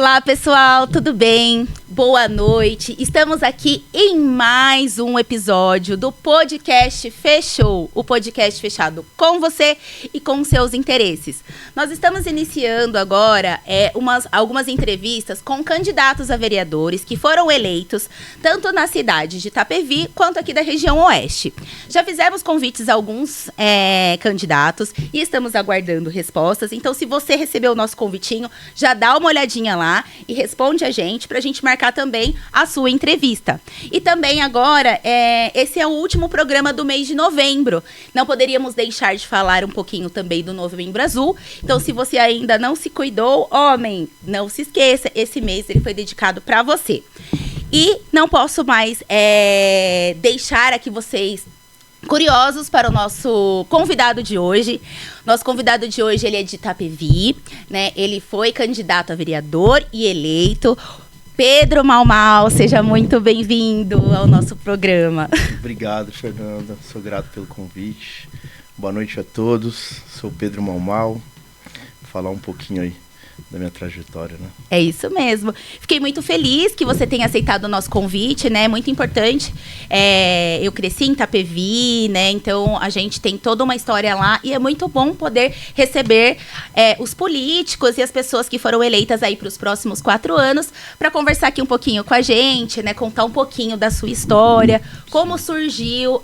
Olá, pessoal, tudo bem? Boa noite. Estamos aqui em mais um episódio do Podcast Fechou, o podcast fechado com você e com seus interesses. Nós estamos iniciando agora algumas entrevistas com candidatos a vereadores que foram eleitos tanto na cidade de Itapevi quanto aqui da região oeste. Já fizemos convites a alguns candidatos e estamos aguardando respostas. Então, se você recebeu o nosso convitinho, já dá uma olhadinha lá e responde a gente pra gente marcar também a sua entrevista. E também agora, esse é o último programa do mês de novembro. Não poderíamos deixar de falar um pouquinho também do Novembro Azul. Então, se você ainda não se cuidou, homem, não se esqueça, esse mês ele foi dedicado para você. E não posso mais deixar aqui vocês curiosos para o nosso convidado de hoje. Nosso convidado de hoje, ele é de Itapevi, né? Ele foi candidato a vereador e eleito. Pedro Malmal, seja muito bem-vindo ao nosso programa. Obrigado, Fernanda. Sou grato pelo convite. Boa noite a todos. Sou Pedro Malmal. Vou falar um pouquinho aí da minha trajetória, né? É isso mesmo. Fiquei muito feliz que você tenha aceitado o nosso convite, né? Muito importante. Eu cresci em Itapevi, né? Então, a gente tem toda uma história lá e é muito bom poder receber os políticos e as pessoas que foram eleitas aí para os próximos 4 anos para conversar aqui um pouquinho com a gente, né? Contar um pouquinho da sua história, como surgiu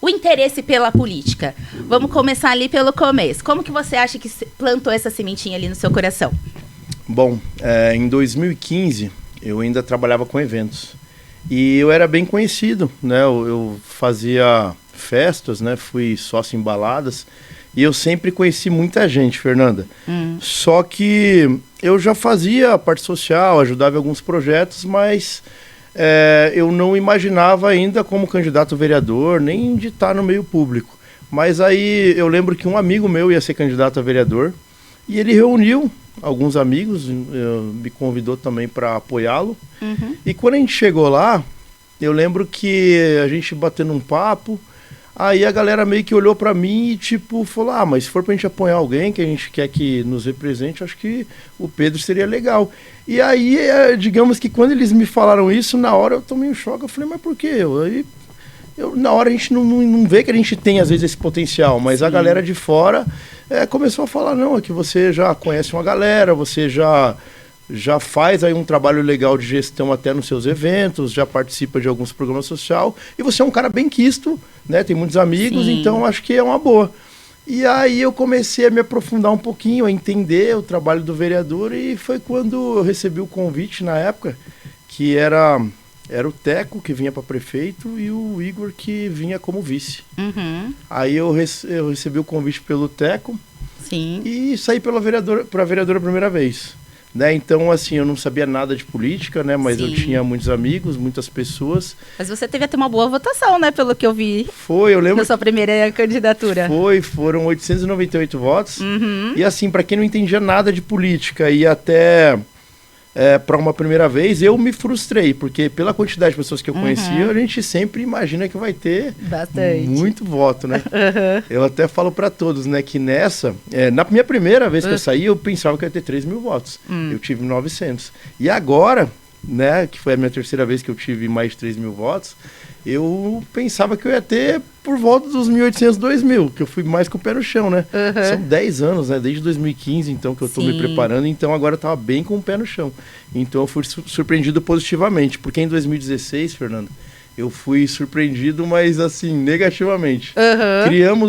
o interesse pela política. Vamos começar ali pelo começo. Como que você acha que plantou essa sementinha ali no seu coração? Bom, em 2015, eu ainda trabalhava com eventos. E eu era bem conhecido, né? Eu fazia festas, né? Fui sócio em baladas. E eu sempre conheci muita gente, Fernanda. Só que eu já fazia a parte social, ajudava em alguns projetos, mas eu não imaginava ainda como candidato a vereador, nem de estar no meio público. Mas aí eu lembro que um amigo meu ia ser candidato a vereador e ele reuniu alguns amigos, me convidou também para apoiá-lo. E quando a gente chegou lá, eu lembro que a gente batendo um papo, aí a galera meio que olhou para mim e tipo falou, mas se for pra gente apoiar alguém que a gente quer que nos represente, acho que o Pedro seria legal. E aí, digamos que quando eles me falaram isso, na hora eu tomei um choque, eu falei, mas por quê? Na hora a gente não vê que a gente tem às vezes esse potencial, mas sim, a galera de fora começou a falar, não, é que você já conhece uma galera, você já faz aí um trabalho legal de gestão até nos seus eventos, já participa de alguns programas sociais, e você é um cara bem quisto, né? Tem muitos amigos, sim, então acho que é uma boa. E aí eu comecei a me aprofundar um pouquinho, a entender o trabalho do vereador, e foi quando eu recebi o convite na época, que era o Teco, que vinha para prefeito, e o Igor, que vinha como vice. Aí eu recebi o convite pelo Teco, sim, e saí para vereadora a primeira vez. Né? Então, assim, eu não sabia nada de política, né? Mas sim, eu tinha muitos amigos, muitas pessoas. Mas você teve até uma boa votação, né? Pelo que eu vi. Foi, eu lembro. Na sua primeira candidatura. Foram 898 votos. E assim, para quem não entendia nada de política e até para uma primeira vez, eu me frustrei, porque pela quantidade de pessoas que eu conhecia, a gente sempre imagina que vai ter bastante, muito voto, né? Eu até falo para todos, né, que na minha primeira vez que eu saí, eu pensava que ia ter 3 mil votos. Eu tive 900. E agora, né, que foi a minha terceira vez que eu tive mais de 3 mil votos, eu pensava que eu ia ter por volta dos 1.800, 2.000, que eu fui mais com o pé no chão, né? São 10 anos, né? Desde 2015, então, que eu tô me preparando, então agora eu tava bem com o pé no chão. Então eu fui surpreendido positivamente, porque em 2016, Fernanda, eu fui surpreendido, mas assim, negativamente.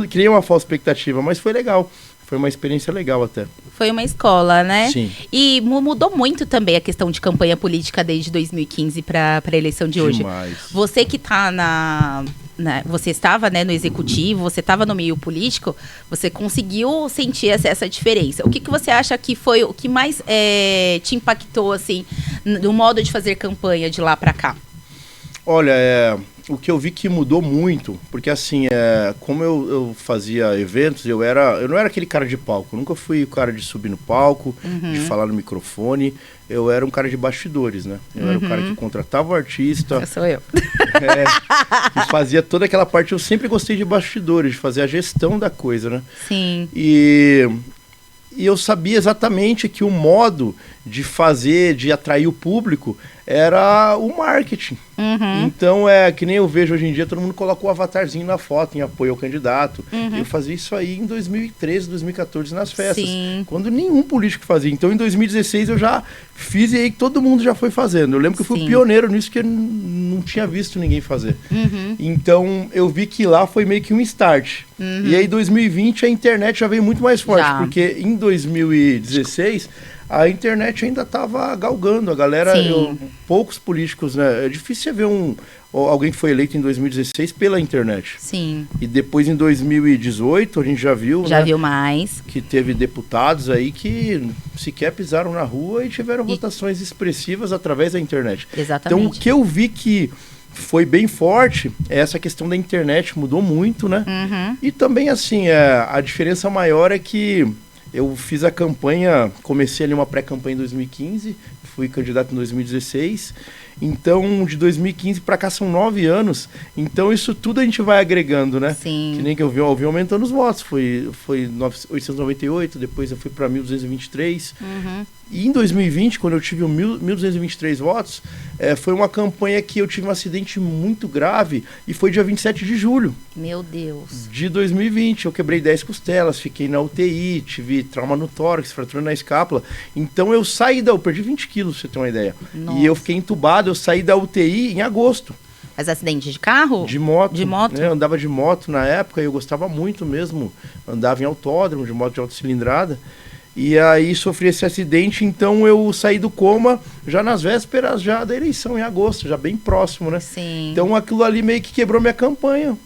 Criei uma falsa expectativa, mas foi legal. Foi uma experiência legal até. Foi uma escola, né? Sim. E mudou muito também a questão de campanha política desde 2015 para a eleição de hoje. Demais. Você que está você estava, né, no executivo, você estava no meio político, você conseguiu sentir essa diferença. O que você acha que foi o que mais te impactou, assim, no modo de fazer campanha de lá para cá? Olha, o que eu vi que mudou muito, porque assim, como eu fazia eventos, eu não era aquele cara de palco, eu nunca fui o cara de subir no palco, de falar no microfone, eu era um cara de bastidores, né? Eu era o cara que contratava o artista. Essa sou eu. Que fazia toda aquela parte, eu sempre gostei de bastidores, de fazer a gestão da coisa, né? Sim. E eu sabia exatamente que o modo de fazer, de atrair o público, era o marketing. Então, que nem eu vejo hoje em dia, todo mundo coloca o avatarzinho na foto, em apoio ao candidato. Eu fazia isso aí em 2013, 2014, nas festas. Sim. Quando nenhum político fazia. Então, em 2016, eu já fiz e aí todo mundo já foi fazendo. Eu lembro que eu fui Sim. pioneiro nisso, que eu não tinha visto ninguém fazer. Então, eu vi que lá foi meio que um start. E aí, em 2020, a internet já veio muito mais forte, porque em 2016... a internet ainda estava galgando, a galera, poucos políticos, né? É difícil você ver alguém que foi eleito em 2016 pela internet. Sim. E depois em 2018 a gente já viu, Já né, viu mais. que teve deputados aí que sequer pisaram na rua e tiveram votações expressivas através da internet. Exatamente. Então o que eu vi que foi bem forte é essa questão da internet, mudou muito, né? E também assim, a diferença maior é que eu fiz a campanha, comecei ali uma pré-campanha em 2015, fui candidato em 2016, então de 2015 para cá são 9 anos, então isso tudo a gente vai agregando, né? Sim. Que nem que eu vi aumentando os votos, foi 898, depois eu fui para 1.223, e em 2020, quando eu tive 1.223 votos, foi uma campanha que eu tive um acidente muito grave, e foi dia 27 de julho. Meu Deus. De 2020, eu quebrei 10 costelas, fiquei na UTI, tive trauma no tórax, fratura na escápula. Então eu eu perdi 20 quilos, pra você ter uma ideia. Nossa. E eu fiquei entubado, eu saí da UTI em agosto. Mas acidente de carro? De moto. De moto? Eu andava de moto na época e eu gostava muito mesmo. Andava em autódromo, de moto de alta cilindrada. E aí sofri esse acidente, então eu saí do coma já nas vésperas já da eleição, em agosto, já bem próximo, né? Sim. Então aquilo ali meio que quebrou minha campanha.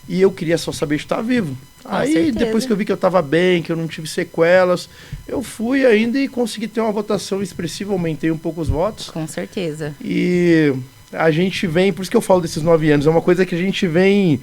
E eu queria só saber estar vivo. Aí, certeza. depois que eu vi que eu estava bem, que eu não tive sequelas, eu fui ainda e consegui ter uma votação expressiva, aumentei um pouco os votos. Com certeza. E a gente vem, por isso que eu falo desses 9 anos, é uma coisa que a gente vem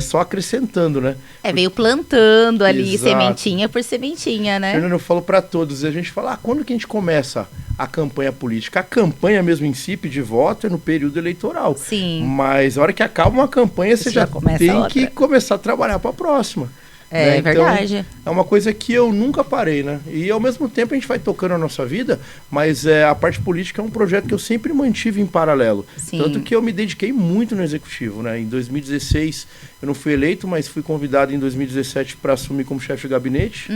só acrescentando, né? Veio plantando ali, Exato. Sementinha por sementinha, né? Fernando, eu falo para todos, a gente fala, quando que a gente começa a campanha política? A campanha mesmo em si, de voto, é no período eleitoral. Sim. Mas a hora que acaba uma campanha, você já tem que começar a trabalhar para a próxima. É, né? verdade. Então, é uma coisa que eu nunca parei, né? E ao mesmo tempo a gente vai tocando a nossa vida, mas a parte política é um projeto que eu sempre mantive em paralelo. Sim. Tanto que eu me dediquei muito no executivo, né? Em 2016 eu não fui eleito, mas fui convidado em 2017 para assumir como chefe de gabinete.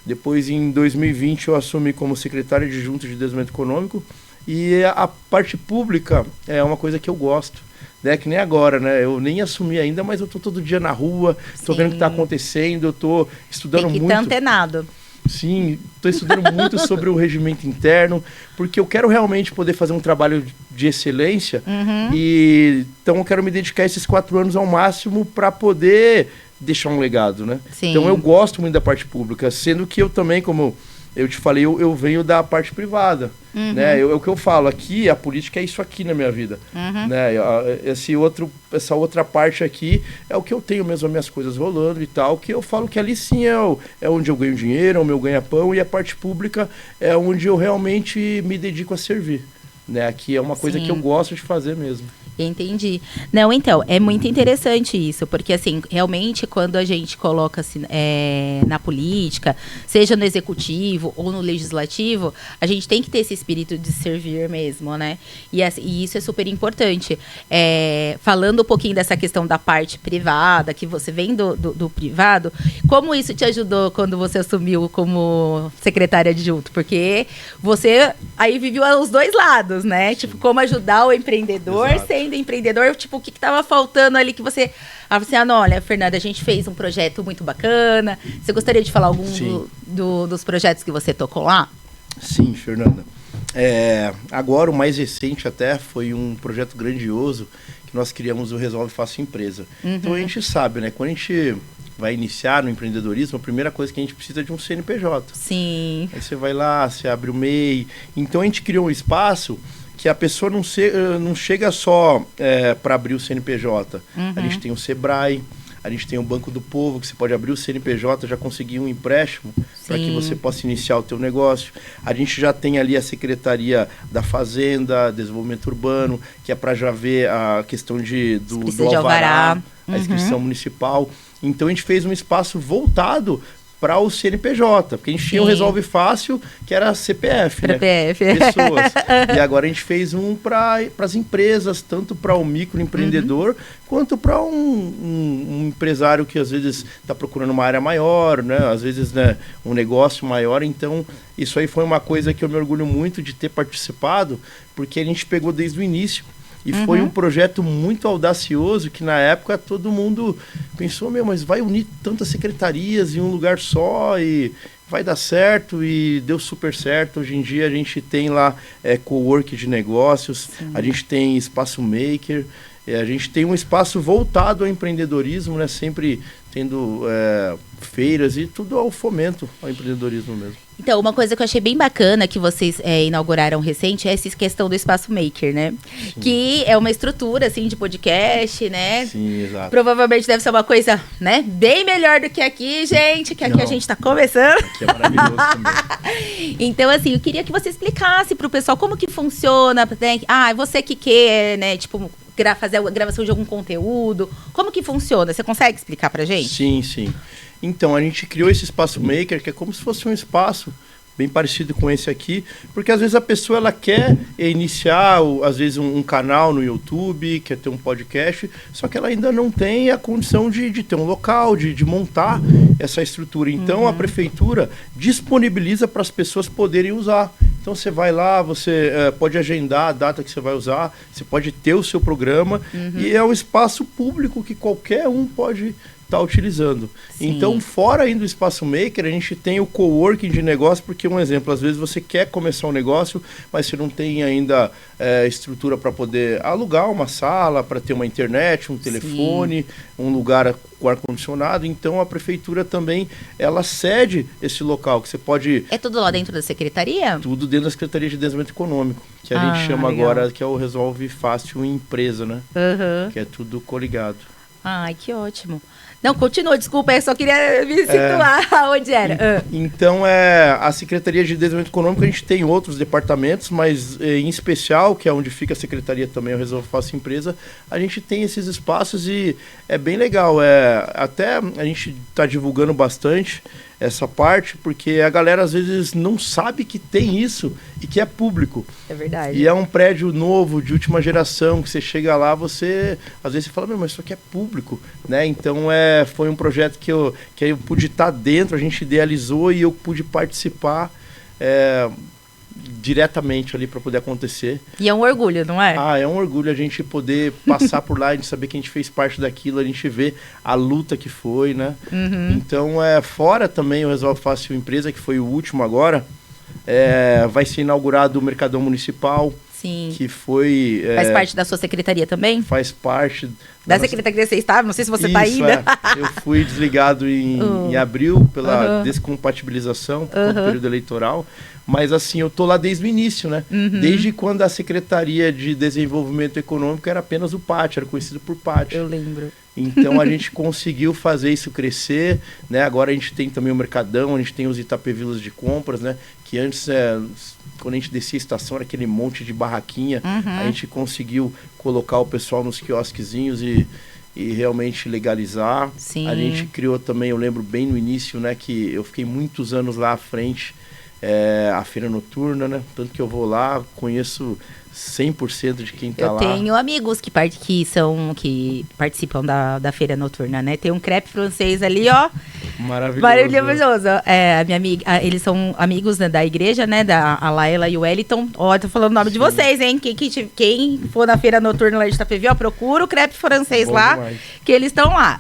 Depois em 2020 eu assumi como secretário adjunto de desenvolvimento econômico. E a parte pública é uma coisa que eu gosto. Né, que nem agora, né? Eu nem assumi ainda, mas eu tô todo dia na rua, tô vendo o que tá acontecendo, eu tô estudando muito. Tem que estar antenado. Sim, tô estudando muito sobre o regimento interno, porque eu quero realmente poder fazer um trabalho de excelência. E então eu quero me dedicar esses 4 anos ao máximo para poder deixar um legado, né? Sim. Então eu gosto muito da parte pública, sendo que eu também, como eu te falei, eu venho da parte privada, né? O que eu falo aqui, a política é isso aqui na minha vida, né? Essa outra parte aqui é o que eu tenho mesmo, as minhas coisas rolando e tal, que eu falo que ali sim é onde eu ganho dinheiro, é o meu ganha-pão, e a parte pública é onde eu realmente me dedico a servir, né? Aqui é uma coisa que eu gosto de fazer mesmo. Entendi. Não, então, é muito interessante isso, porque, assim, realmente, quando a gente coloca assim, na política, seja no executivo ou no legislativo, a gente tem que ter esse espírito de servir mesmo, né? E isso é super importante. Falando um pouquinho dessa questão da parte privada, que você vem do privado, como isso te ajudou quando você assumiu como secretária adjunto? Porque você aí viveu os dois lados, né? Tipo, como ajudar o empreendedor, sendo empreendedor, tipo, o que estava faltando ali que você... olha, Fernanda, a gente fez um projeto muito bacana. Você gostaria de falar algum dos projetos que você tocou lá? Sim, Fernanda. Agora, o mais recente até foi um projeto grandioso que nós criamos, o Resolve Fácil Empresa. Então, a gente sabe, né? Quando a gente vai iniciar no empreendedorismo, a primeira coisa que a gente precisa é de um CNPJ. Sim. Aí você vai lá, você abre o MEI. Então, a gente criou um espaço que a pessoa não chega só para abrir o CNPJ. A gente tem o Sebrae, a gente tem o Banco do Povo, que você pode abrir o CNPJ, já conseguir um empréstimo para que você possa iniciar o teu negócio. A gente já tem ali a Secretaria da Fazenda, Desenvolvimento Urbano, que é para já ver a questão do alvará, a inscrição municipal. Então a gente fez um espaço voltado para o CNPJ, porque a gente tinha o Resolve Fácil, que era CPF, né? Pessoas. E agora a gente fez um para as empresas, tanto para o microempreendedor, quanto para um empresário que às vezes está procurando uma área maior, né? Às vezes, né, um negócio maior. Então, isso aí foi uma coisa que eu me orgulho muito de ter participado, porque a gente pegou desde o início. E foi um projeto muito audacioso que na época todo mundo pensou, mas vai unir tantas secretarias em um lugar só e vai dar certo, e deu super certo. Hoje em dia a gente tem lá cowork de negócios, a gente tem espaço maker, a gente tem um espaço voltado ao empreendedorismo, né? Sempre tendo feiras e tudo ao fomento ao empreendedorismo mesmo. Então, uma coisa que eu achei bem bacana que vocês inauguraram recente é essa questão do Espaço Maker, né? Sim. Que é uma estrutura, assim, de podcast, né? Sim, exato. Provavelmente deve ser uma coisa, né? Bem melhor do que aqui, gente, que aqui a gente tá começando. Que é maravilhoso também. Então, assim, eu queria que você explicasse pro pessoal como que funciona, né? Você que quer, né, tipo, fazer a gravação de algum conteúdo, como que funciona? Você consegue explicar pra gente? Sim, sim. Então, a gente criou esse Espaço Maker, que é como se fosse um espaço bem parecido com esse aqui, porque às vezes a pessoa ela quer iniciar, às vezes, um canal no YouTube, quer ter um podcast, só que ela ainda não tem a condição de ter um local, de montar essa estrutura. Então, a prefeitura disponibiliza para as pessoas poderem usar. Então, você vai lá, você pode agendar a data que você vai usar, você pode ter o seu programa, e é um espaço público que qualquer um pode está utilizando. Sim. Então, fora ainda do Espaço Maker, a gente tem o coworking de negócio, porque um exemplo, às vezes você quer começar um negócio, mas você não tem ainda estrutura para poder alugar uma sala, para ter uma internet, um telefone, um lugar com ar-condicionado. Então, a prefeitura também, ela cede esse local, que você pode... É tudo lá dentro da secretaria? Tudo dentro da Secretaria de Desenvolvimento Econômico, que a gente chama legal. Agora, que é o Resolve Fácil Empresa, né? Que é tudo coligado. Ai, que ótimo. Não, continua, desculpa, eu só queria me situar onde era. Então, a Secretaria de Desenvolvimento Econômico, a gente tem outros departamentos, mas em especial, que é onde fica a Secretaria também, o Resolve Fácil Empresa, a gente tem esses espaços e é bem legal. Até a gente está divulgando bastante essa parte, porque a galera às vezes não sabe que tem isso e que é público. É verdade. E é um prédio novo, de última geração, que você chega lá, às vezes você fala, mas isso aqui é público, né? Então foi um projeto que eu pude estar dentro, a gente idealizou e eu pude participar diretamente ali para poder acontecer. E é um orgulho, não é? É um orgulho a gente poder passar por lá, a gente saber que a gente fez parte daquilo, a gente vê a luta que foi, né? Então, fora também o Resolve Fácil Empresa, que foi o último agora, vai ser inaugurado o Mercadão Municipal. Sim. Que foi... Faz parte da sua secretaria também? Faz parte... Da secretaria que você estava? Não sei se você está ainda. Eu fui desligado em abril pela descompatibilização, por período eleitoral. Mas assim, eu tô lá desde o início, né? Desde quando a Secretaria de Desenvolvimento Econômico era apenas o Pátio, era conhecido por Pátio. Eu lembro. Então a gente conseguiu fazer isso crescer, né? Agora a gente tem também o Mercadão, a gente tem os Itapevilas de compras, né? Que antes, quando a gente descia a estação, era aquele monte de barraquinha. A gente conseguiu colocar o pessoal nos quiosquezinhos e realmente legalizar. Sim. A gente criou também, eu lembro bem no início, né? Que eu fiquei muitos anos lá à frente, a feira noturna, né? Tanto que eu vou lá, conheço 100% de quem tá lá. Eu tenho amigos que participam da feira noturna, né? Tem um crepe francês ali, ó. Maravilhoso. A minha amiga, eles são amigos, né, da igreja, né? A Laila e o Wellington. Ó, tô falando o nome de vocês, hein? Quem for na feira noturna lá de Itapevi, ó, procura o crepe francês lá, demais. Que eles estão lá.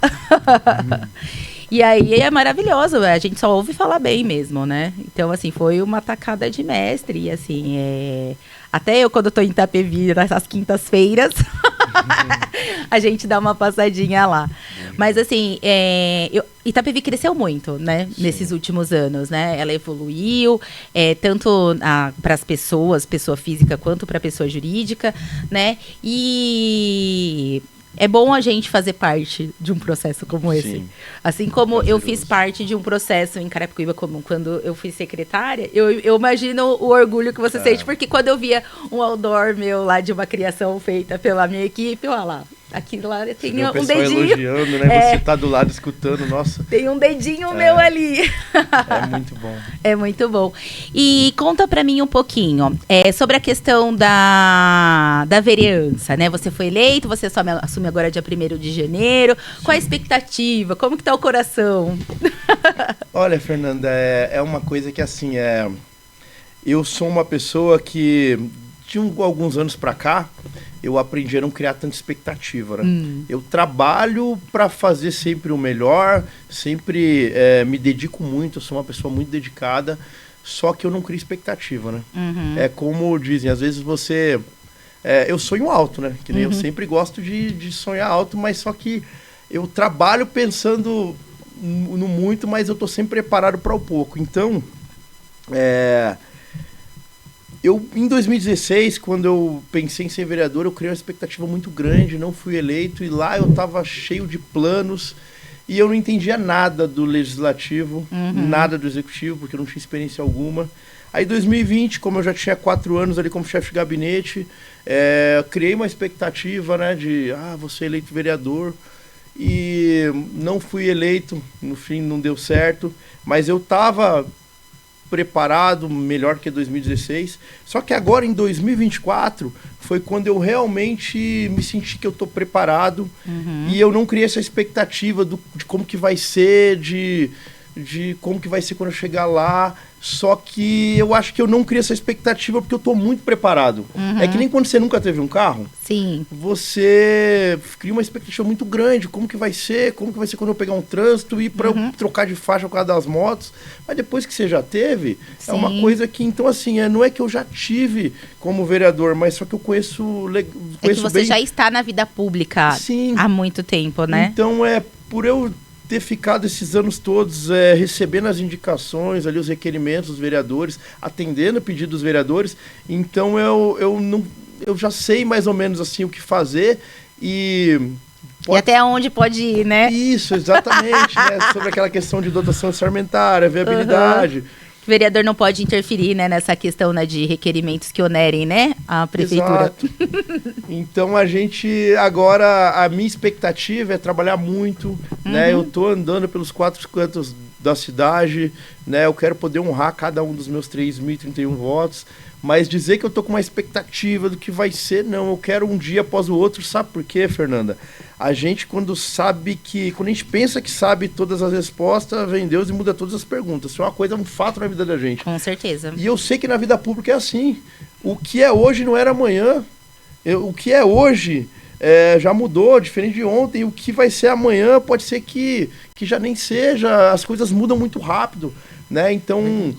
E aí é maravilhoso, a gente só ouve falar bem mesmo, né? Então, assim, foi uma tacada de mestre, e assim, até eu, quando eu tô em Itapevi, nessas quintas-feiras, a gente dá uma passadinha lá. Mas, assim, Itapevi cresceu muito, né? Sim. Nesses últimos anos, né? Ela evoluiu, tanto para as pessoas, pessoa física, quanto para pessoa jurídica, né? E... é bom a gente fazer parte de um processo como esse. Sim. Assim como eu fiz parte de um processo em Carapicuíba, quando eu fui secretária, eu imagino o orgulho que você sente, porque quando eu via um outdoor meu lá de uma criação feita pela minha equipe, olha lá, Aqui lá tem o um pessoal dedinho. elogiando, né? Você tá do lado escutando, nossa. Tem um dedinho meu ali. É muito bom. É muito bom. E conta pra mim um pouquinho sobre a questão da vereança, né? Você foi eleito, você assume agora dia 1º de janeiro. Sim. Qual a expectativa? Como que tá o coração? Olha, Fernanda, é uma coisa que assim, eu sou uma pessoa que, de alguns anos pra cá, eu aprendi a não criar tanta expectativa, né? Eu trabalho para fazer sempre o melhor, sempre me dedico muito, eu sou uma pessoa muito dedicada, só que eu não crio expectativa, né? É como dizem, às vezes você... eu sonho alto, né? Que nem eu sempre gosto de sonhar alto, mas só que eu trabalho pensando no muito, mas eu tô sempre preparado para o pouco. Então, eu, em 2016, quando eu pensei em ser vereador, eu criei uma expectativa muito grande, não fui eleito, e lá eu estava cheio de planos, e eu não entendia nada do legislativo, nada do executivo, porque eu não tinha experiência alguma. Aí, em 2020, como eu já tinha 4 anos ali como chefe de gabinete, criei uma expectativa, né, de, vou ser eleito vereador, e não fui eleito, no fim não deu certo, mas eu estava preparado, melhor que 2016. Só que agora, em 2024, foi quando eu realmente me senti que eu tô preparado. E eu não criei essa expectativa de como que vai ser, de como que vai ser quando eu chegar lá. Só que eu acho que eu não criei essa expectativa porque eu tô muito preparado. É que nem quando você nunca teve um carro. Sim. Você cria uma expectativa muito grande. Como que vai ser quando eu pegar um trânsito e para eu trocar de faixa por causa das motos. Mas depois que você já teve, é uma coisa que... Então, assim, não é que eu já tive como vereador, mas só que eu conheço que você bem... já está na vida pública. Sim. Há muito tempo, né? Então, por eu ter ficado esses anos todos recebendo as indicações, ali os requerimentos dos vereadores, atendendo o pedido dos vereadores, então eu já sei mais ou menos assim o que fazer e até onde pode ir, né? Isso, exatamente, né? Sobre aquela questão de dotação orçamentária, viabilidade. O vereador não pode interferir, né, nessa questão, né, de requerimentos que onerem, né, a prefeitura. Exato. Então a minha expectativa é trabalhar muito, né? Eu tô andando pelos 4 cantos da cidade, né? Eu quero poder honrar cada um dos meus 3.031 votos, mas dizer que eu tô com uma expectativa do que vai ser, não. Eu quero um dia após o outro. Sabe por quê, Fernanda? A gente, quando a gente pensa que sabe todas as respostas, vem Deus e muda todas as perguntas. Isso é uma coisa, um fato na vida da gente. Com certeza. E eu sei que na vida pública é assim. O que é hoje não era amanhã. O que é hoje já mudou, diferente de ontem. O que vai ser amanhã pode ser que já nem seja. As coisas mudam muito rápido, né? Então...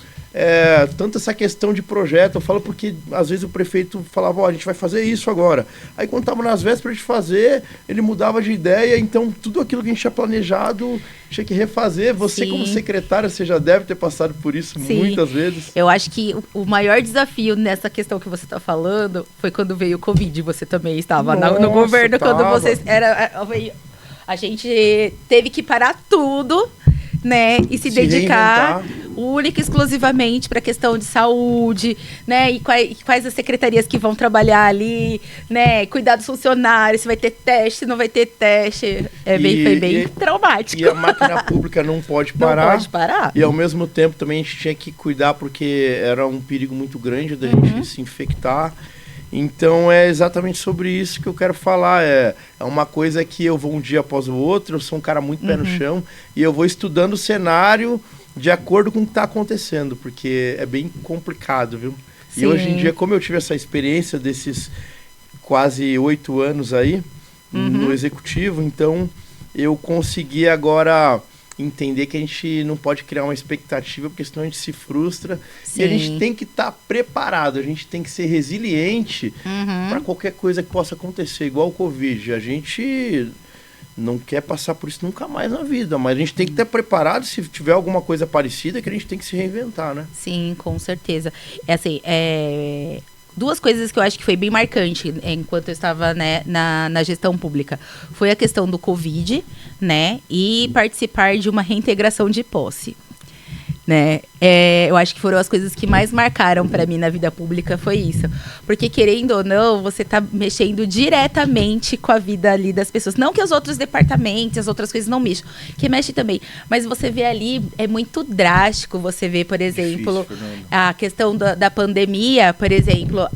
tanto essa questão de projeto, eu falo porque às vezes o prefeito falava, a gente vai fazer isso agora. Aí quando estava nas vésperas de fazer, ele mudava de ideia, então tudo aquilo que a gente tinha planejado tinha que refazer. Você, como secretária, você já deve ter passado por isso muitas vezes. Eu acho que o maior desafio nessa questão que você está falando foi quando veio o Covid. Você também estava no governo, quando vocês a gente teve que parar tudo, né, e se dedicar única e exclusivamente para a questão de saúde, né, e quais as secretarias que vão trabalhar ali, né, cuidar dos funcionários, se vai ter teste, se não vai ter teste, foi bem traumático. E a máquina pública não pode parar. Não pode parar. E ao mesmo tempo também a gente tinha que cuidar porque era um perigo muito grande da gente se infectar. Então é exatamente sobre isso que eu quero falar. É uma coisa que eu vou um dia após o outro, eu sou um cara muito pé no chão, e eu vou estudando o cenário de acordo com o que está acontecendo, porque é bem complicado, viu? Sim. E hoje em dia, como eu tive essa experiência desses quase 8 anos aí no executivo, então eu consegui agora entender que a gente não pode criar uma expectativa, porque senão a gente se frustra. Sim. E a gente tem que estar preparado, a gente tem que ser resiliente para qualquer coisa que possa acontecer, igual o Covid. A gente não quer passar por isso nunca mais na vida, mas a gente tem que estar preparado se tiver alguma coisa parecida, que a gente tem que se reinventar, né? Sim, com certeza. Duas coisas que eu acho que foi bem marcante enquanto eu estava, né, na gestão pública. Foi a questão do Covid, né, e participar de uma reintegração de posse. né? Eu acho que foram as coisas que mais marcaram para mim na vida pública, foi isso. Porque, querendo ou não, você tá mexendo diretamente com a vida ali das pessoas. Não que os outros departamentos, as outras coisas não mexam, que mexe também. Mas você vê ali, é muito drástico você vê, por exemplo, a questão da pandemia, por exemplo,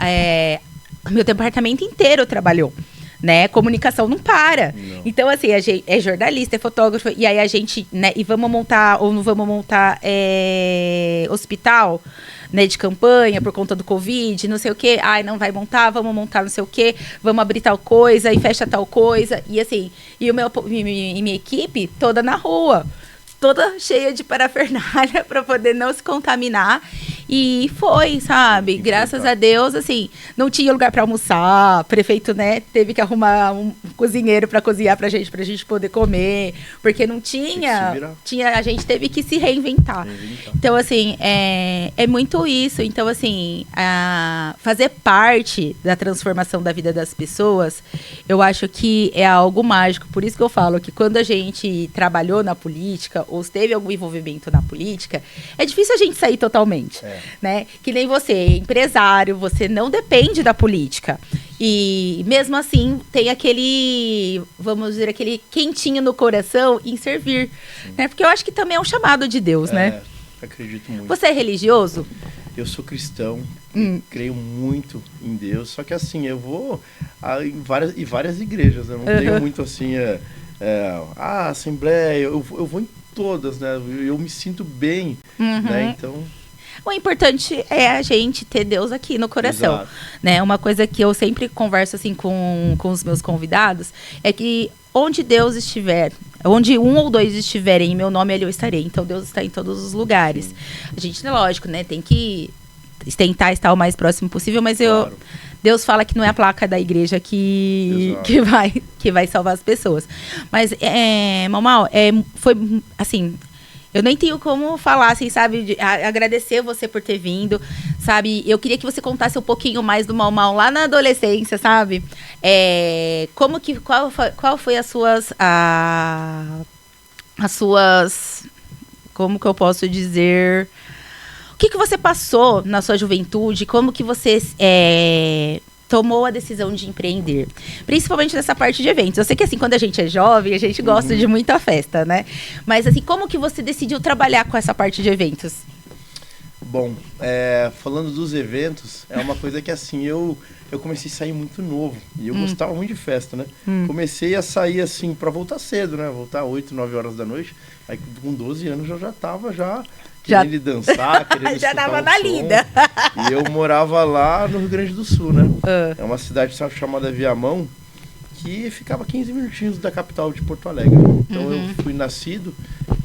meu departamento inteiro trabalhou. Né? Comunicação não para. Não. Então, assim, a gente é jornalista, é fotógrafo, e aí a gente, né, e vamos montar ou não vamos montar hospital, né, de campanha por conta do Covid, não sei o quê. Ai, não vai montar, vamos montar não sei o quê, vamos abrir tal coisa e fecha tal coisa. E assim, e minha equipe toda na rua, toda cheia de parafernália para poder não se contaminar. E foi, sabe? Graças a Deus, assim, não tinha lugar para almoçar. O prefeito, né, teve que arrumar um cozinheiro para cozinhar pra gente poder comer, porque não tinha, a gente teve que se reinventar. Então, assim, é muito isso. Então, assim, fazer parte da transformação da vida das pessoas, eu acho que é algo mágico. Por isso que eu falo que quando a gente trabalhou na política, ou teve algum envolvimento na política, é difícil a gente sair totalmente. Né? Que nem você, empresário, você não depende da política. E mesmo assim, tem aquele, vamos dizer, aquele quentinho no coração em servir. Né? Porque eu acho que também é um chamado de Deus, né? Acredito muito. Você é religioso? Eu sou cristão, creio muito em Deus, só que assim, eu vou em várias igrejas, eu não tenho muito assim, assembleia, eu vou em todas, né? Eu me sinto bem, né? Então... O importante é a gente ter Deus aqui no coração, né? Uma coisa que eu sempre converso assim com os meus convidados é que onde Deus estiver, onde um ou dois estiverem em meu nome, ali eu estarei. Então Deus está em todos os lugares. Sim. A gente, lógico, né? Tem que tentar estar o mais próximo possível, mas Deus fala que não é a placa da igreja que vai salvar as pessoas. Mas, Mamal, foi assim... Eu nem tenho como falar, assim, sabe, agradecer você por ter vindo, sabe? Eu queria que você contasse um pouquinho mais do Mau lá na adolescência, sabe? Qual foi as suas, como que eu posso dizer? O que você passou na sua juventude? Como que você tomou a decisão de empreender, principalmente nessa parte de eventos. Eu sei que assim, quando a gente é jovem, a gente gosta de muita festa, né? Mas assim, como que você decidiu trabalhar com essa parte de eventos? Bom, falando dos eventos, é uma coisa que assim, eu comecei a sair muito novo, e eu gostava muito de festa, né? Comecei a sair assim, pra voltar cedo, né? Voltar 8, 9 horas da noite, aí com 12 anos eu já tava querendo dançar, querendo já tava na lida. E eu morava lá no Rio Grande do Sul, né? É uma cidade chamada Viamão, que ficava 15 minutinhos da capital de Porto Alegre. Então eu fui nascido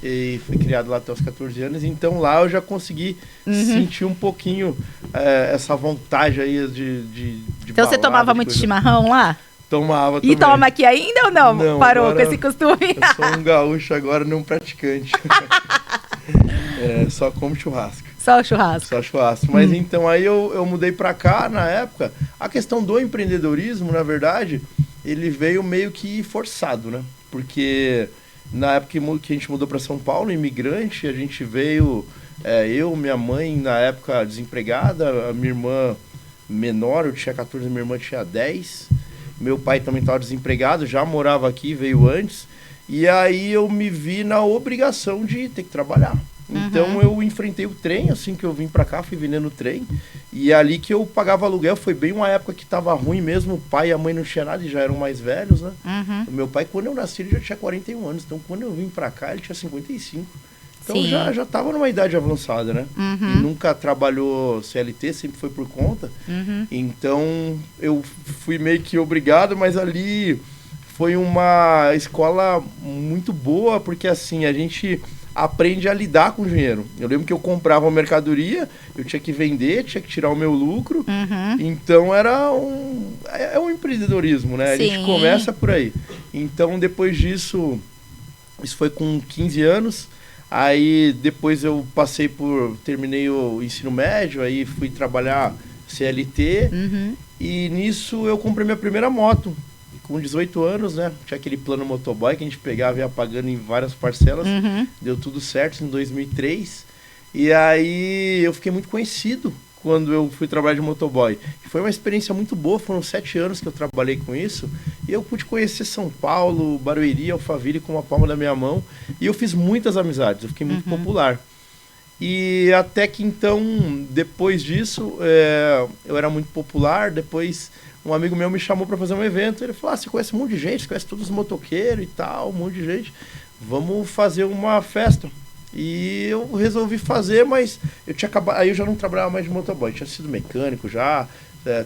e fui criado lá até os 14 anos. Então lá eu já consegui sentir um pouquinho essa vontade aí de então você tomava muito chimarrão lá? Tomava também. E toma aqui ainda ou não? Não, parou com esse costume? Eu sou um gaúcho agora, não praticante. Só como churrasco. Só churrasco. Só churrasco. Mas então aí eu mudei pra cá na época. A questão do empreendedorismo, na verdade, ele veio meio que forçado, né? Porque na época que a gente mudou pra São Paulo, imigrante, a gente veio, eu, minha mãe, na época desempregada, a minha irmã menor, eu tinha 14, minha irmã tinha 10. Meu pai também estava desempregado, já morava aqui, veio antes. E aí eu me vi na obrigação de ter que trabalhar. Então eu enfrentei o trem, assim que eu vim pra cá, fui vendendo o trem. E ali que eu pagava aluguel, foi bem uma época que tava ruim mesmo. O pai e a mãe não tinham nada, e já eram mais velhos, né? O meu pai, quando eu nasci, ele já tinha 41 anos. Então quando eu vim pra cá, ele tinha 55. Então já tava numa idade avançada, né? E nunca trabalhou CLT, sempre foi por conta. Então eu fui meio que obrigado, mas ali foi uma escola muito boa, porque assim, a gente aprende a lidar com o dinheiro. Eu lembro que eu comprava uma mercadoria, eu tinha que vender, tinha que tirar o meu lucro. Então era um empreendedorismo, né? Sim. A gente começa por aí. Então depois disso, isso foi com 15 anos. Aí depois eu terminei o ensino médio, aí fui trabalhar CLT. E nisso eu comprei minha primeira moto. Com 18 anos, né? Tinha aquele plano motoboy que a gente pegava e ia pagando em várias parcelas. Deu tudo certo em 2003. E aí eu fiquei muito conhecido quando eu fui trabalhar de motoboy. Foi uma experiência muito boa, foram 7 anos que eu trabalhei com isso. E eu pude conhecer São Paulo, Barueri, Alphaville com a palma da minha mão. E eu fiz muitas amizades, eu fiquei muito popular. E até que então, depois disso, eu era muito popular. Depois um amigo meu me chamou para fazer um evento. Ele falou, você conhece um monte de gente, você conhece todos os motoqueiros e tal, um monte de gente. Vamos fazer uma festa. E eu resolvi fazer, mas eu tinha acabado, aí eu já não trabalhava mais de motoboy, tinha sido mecânico já,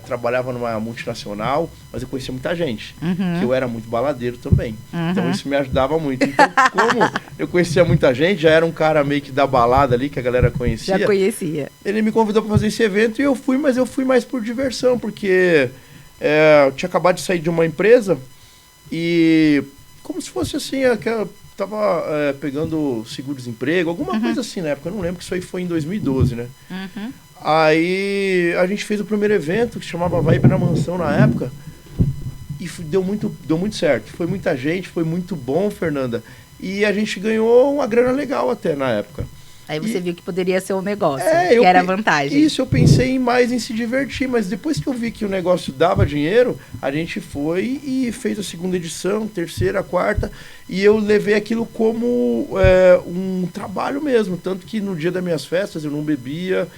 trabalhava numa multinacional, mas eu conhecia muita gente, que eu era muito baladeiro também, então isso me ajudava muito. Então, como eu conhecia muita gente, já era um cara meio que da balada ali, que a galera conhecia. Já conhecia. Ele me convidou para fazer esse evento e eu fui, mas eu fui mais por diversão, porque eu tinha acabado de sair de uma empresa e como se fosse assim, aquela... Tava pegando seguro-desemprego, alguma coisa assim na época, eu não lembro, que isso aí foi em 2012, né? Aí a gente fez o primeiro evento, que se chamava Vibe na Mansão na época, e deu muito certo. Foi muita gente, foi muito bom, Fernanda, e a gente ganhou uma grana legal até na época. Aí você viu que poderia ser um negócio, que era a vantagem. Isso, eu pensei mais em se divertir, mas depois que eu vi que o negócio dava dinheiro, a gente foi e fez a segunda edição, terceira, quarta, e eu levei aquilo como um trabalho mesmo, tanto que no dia das minhas festas eu não bebia,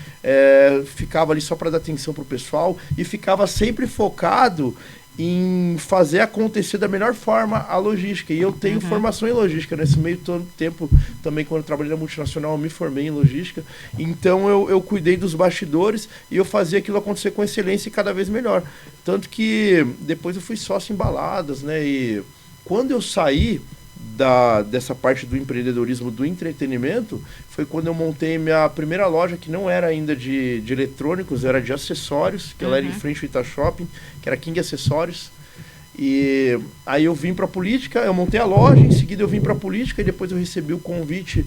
ficava ali só para dar atenção pro pessoal e ficava sempre focado em fazer acontecer da melhor forma a logística. E eu tenho formação em logística. Nesse meio tempo, também quando eu trabalhei na multinacional, eu me formei em logística. Então eu cuidei dos bastidores e eu fazia aquilo acontecer com excelência e cada vez melhor. Tanto que depois eu fui sócio em baladas, né? E quando eu saí dessa parte do empreendedorismo, do entretenimento, foi quando eu montei minha primeira loja, que não era ainda de eletrônicos, era de acessórios, que ela era em frente ao Ita Shopping, que era King Acessórios. E aí eu vim para política, eu montei a loja, em seguida eu vim para política e depois eu recebi o convite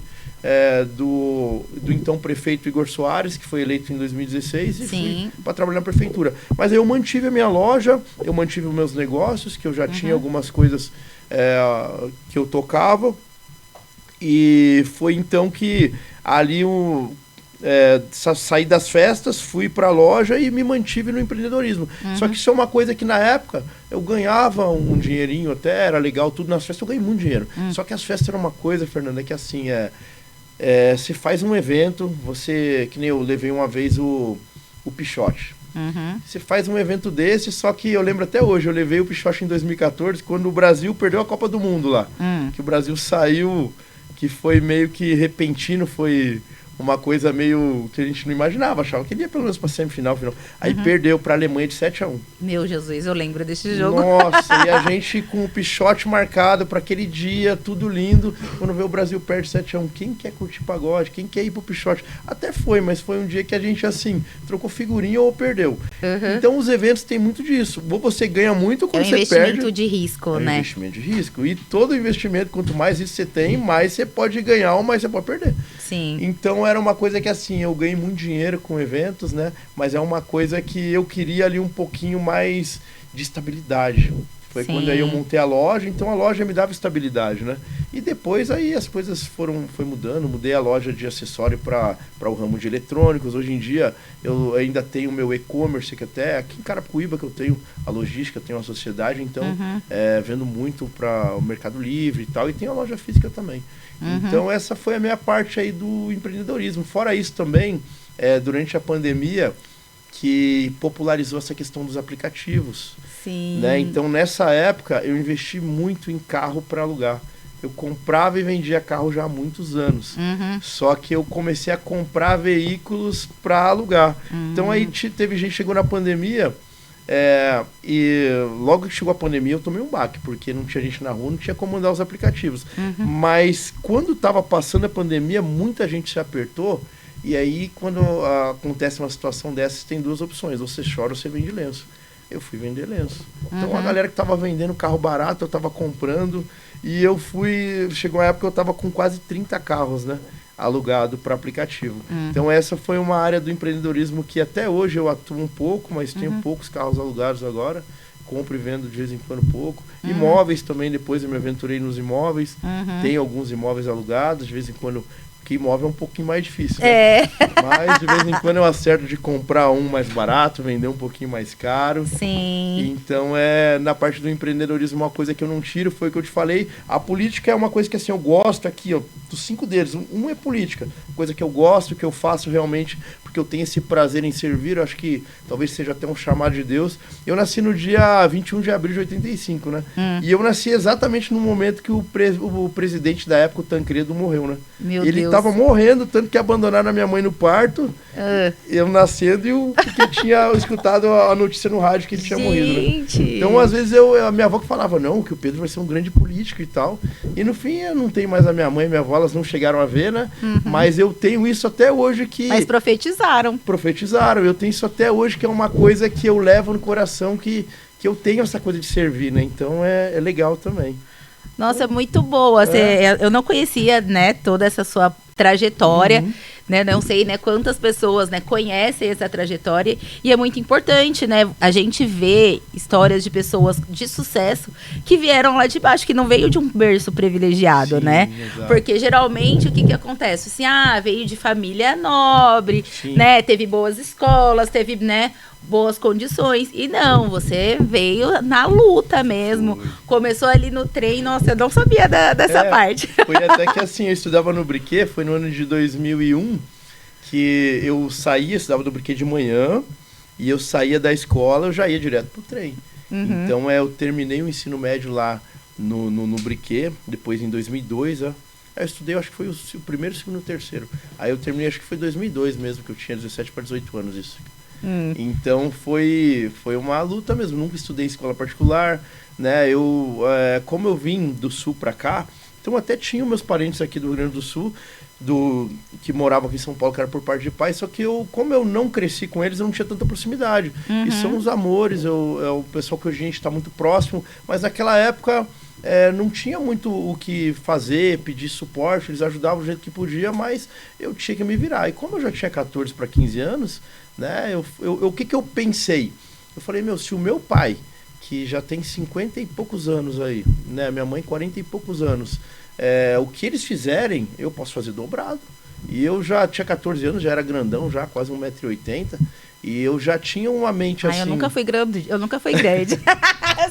do então prefeito Igor Soares, que foi eleito em 2016, e fui para trabalhar na prefeitura. Mas aí eu mantive a minha loja, eu mantive os meus negócios, que eu já tinha algumas coisas que eu tocava, e foi então que ali saí das festas, fui para a loja e me mantive no empreendedorismo. Só que isso é uma coisa que na época eu ganhava um dinheirinho até, era legal tudo, nas festas eu ganhei muito dinheiro. Só que as festas eram uma coisa, Fernanda, que assim, você faz um evento, que nem eu levei uma vez o Pichote. Você faz um evento desse, só que eu lembro até hoje, eu levei o Pichote em 2014, quando o Brasil perdeu a Copa do Mundo lá. Que o Brasil saiu, que foi meio que repentino, foi uma coisa meio que a gente não imaginava, achava que ele ia pelo menos para semifinal, final. Aí perdeu para a Alemanha de 7-1. Meu Jesus, eu lembro desse jogo. Nossa, e a gente com o Pichote marcado para aquele dia, tudo lindo, quando vê o Brasil perde 7-1, quem quer curtir pagode? Quem quer ir pro Pichote? Até foi, mas foi um dia que a gente, assim, trocou figurinha ou perdeu. Então os eventos têm muito disso. Ou você ganha muito quando você perde. É um investimento de risco, né? É um investimento de risco. E todo investimento, quanto mais isso você tem, mais você pode ganhar ou mais você pode perder. Sim. Então era uma coisa que assim, eu ganhei muito dinheiro com eventos, né? Mas é uma coisa que eu queria ali um pouquinho mais de estabilidade. Foi quando aí eu montei a loja, então a loja me dava estabilidade, né? E depois aí as coisas foi mudando, mudei a loja de acessório para o ramo de eletrônicos. Hoje em dia eu ainda tenho o meu e-commerce, que até aqui em Carapicuíba que eu tenho a logística, tenho a sociedade, então vendo muito para o Mercado Livre e tal, e tenho a loja física também. Então essa foi a minha parte aí do empreendedorismo. Fora isso também, durante a pandemia, que popularizou essa questão dos aplicativos. Sim. Né? Então nessa época eu investi muito em carro para alugar. Eu comprava e vendia carro já há muitos anos. Só que eu comecei a comprar veículos para alugar. Então aí teve gente que chegou na pandemia... e logo que chegou a pandemia eu tomei um baque, porque não tinha gente na rua, não tinha como mandar os aplicativos. Mas quando estava passando a pandemia, muita gente se apertou, e aí quando acontece uma situação dessas, tem duas opções: ou você chora ou você vende lenço. Eu fui vender lenço. Então a galera que estava vendendo carro barato, eu estava comprando, e chegou uma época que eu estava com quase 30 carros, né? Alugado para aplicativo. Então essa foi uma área do empreendedorismo que até hoje eu atuo um pouco, mas tenho poucos carros alugados agora, compro e vendo de vez em quando pouco. Imóveis também, depois eu me aventurei nos imóveis, tenho alguns imóveis alugados, de vez em quando porque imóvel é um pouquinho mais difícil, né? Mas de vez em quando eu acerto de comprar um mais barato, vender um pouquinho mais caro. Sim. Então, na parte do empreendedorismo, uma coisa que eu não tiro foi o que eu te falei. A política é uma coisa que, assim, eu gosto aqui, ó, dos 5 deles. Um é política, coisa que eu gosto, que eu faço realmente, porque eu tenho esse prazer em servir. Eu acho que talvez seja até um chamado de Deus. Eu nasci no dia 21 de abril de 85, né? E eu nasci exatamente no momento que o presidente da época, o Tancredo, morreu, né? Ele tava morrendo, tanto que abandonaram a minha mãe no parto, eu nascendo, porque tinha escutado a notícia no rádio que ele tinha morrido, né? Então, às vezes, a minha avó que falava, não, que o Pedro vai ser um grande político e tal. E no fim, eu não tenho mais a minha mãe e minha avó, elas não chegaram a ver, né? Mas eu tenho isso até hoje que... Mas profetizaram. Profetizaram, eu tenho isso até hoje, que é uma coisa que eu levo no coração, que eu tenho essa coisa de servir, né? Então, é legal também. Nossa, é muito boa. Eu não conhecia, né, toda essa sua trajetória, né? Não sei, né, quantas pessoas, né, conhecem essa trajetória. E é muito importante, né, a gente ver histórias de pessoas de sucesso que vieram lá de baixo, que não veio de um berço privilegiado, né? Exato. Porque geralmente o que acontece? Assim, veio de família nobre, né? Teve boas escolas, teve, né, boas condições. E não, você veio na luta mesmo. Começou ali no trem. Nossa, eu não sabia dessa parte. Foi até que assim, eu estudava no Briquet, foi no ano de 2001, que eu estudava no Briquet de manhã, e eu saía da escola, eu já ia direto pro trem. Então, eu terminei o ensino médio lá no Briquet, depois em 2002, eu estudei, acho que foi o primeiro, segundo e terceiro. Aí eu terminei, acho que foi 2002 mesmo, que eu tinha 17 para 18 anos, isso. Então foi uma luta mesmo. Nunca estudei em escola particular, né? Como eu vim do sul para cá, então até tinha meus parentes aqui do Rio Grande do Sul, que moravam aqui em São Paulo, que era por parte de pai, só que como eu não cresci com eles, eu não tinha tanta proximidade. E são os amores, é o pessoal que hoje a gente está muito próximo, mas naquela época não tinha muito o que fazer, pedir suporte, eles ajudavam do jeito que podia, mas eu tinha que me virar. E como eu já tinha 14 para 15 anos, né, o que eu pensei? Eu falei, se o meu pai, que já tem 50 e poucos anos aí, né, minha mãe 40 e poucos anos, o que eles fizerem, eu posso fazer dobrado. E eu já tinha 14 anos, já era grandão, já quase 1,80 m, e eu já tinha uma mente assim... eu nunca fui grande. Eu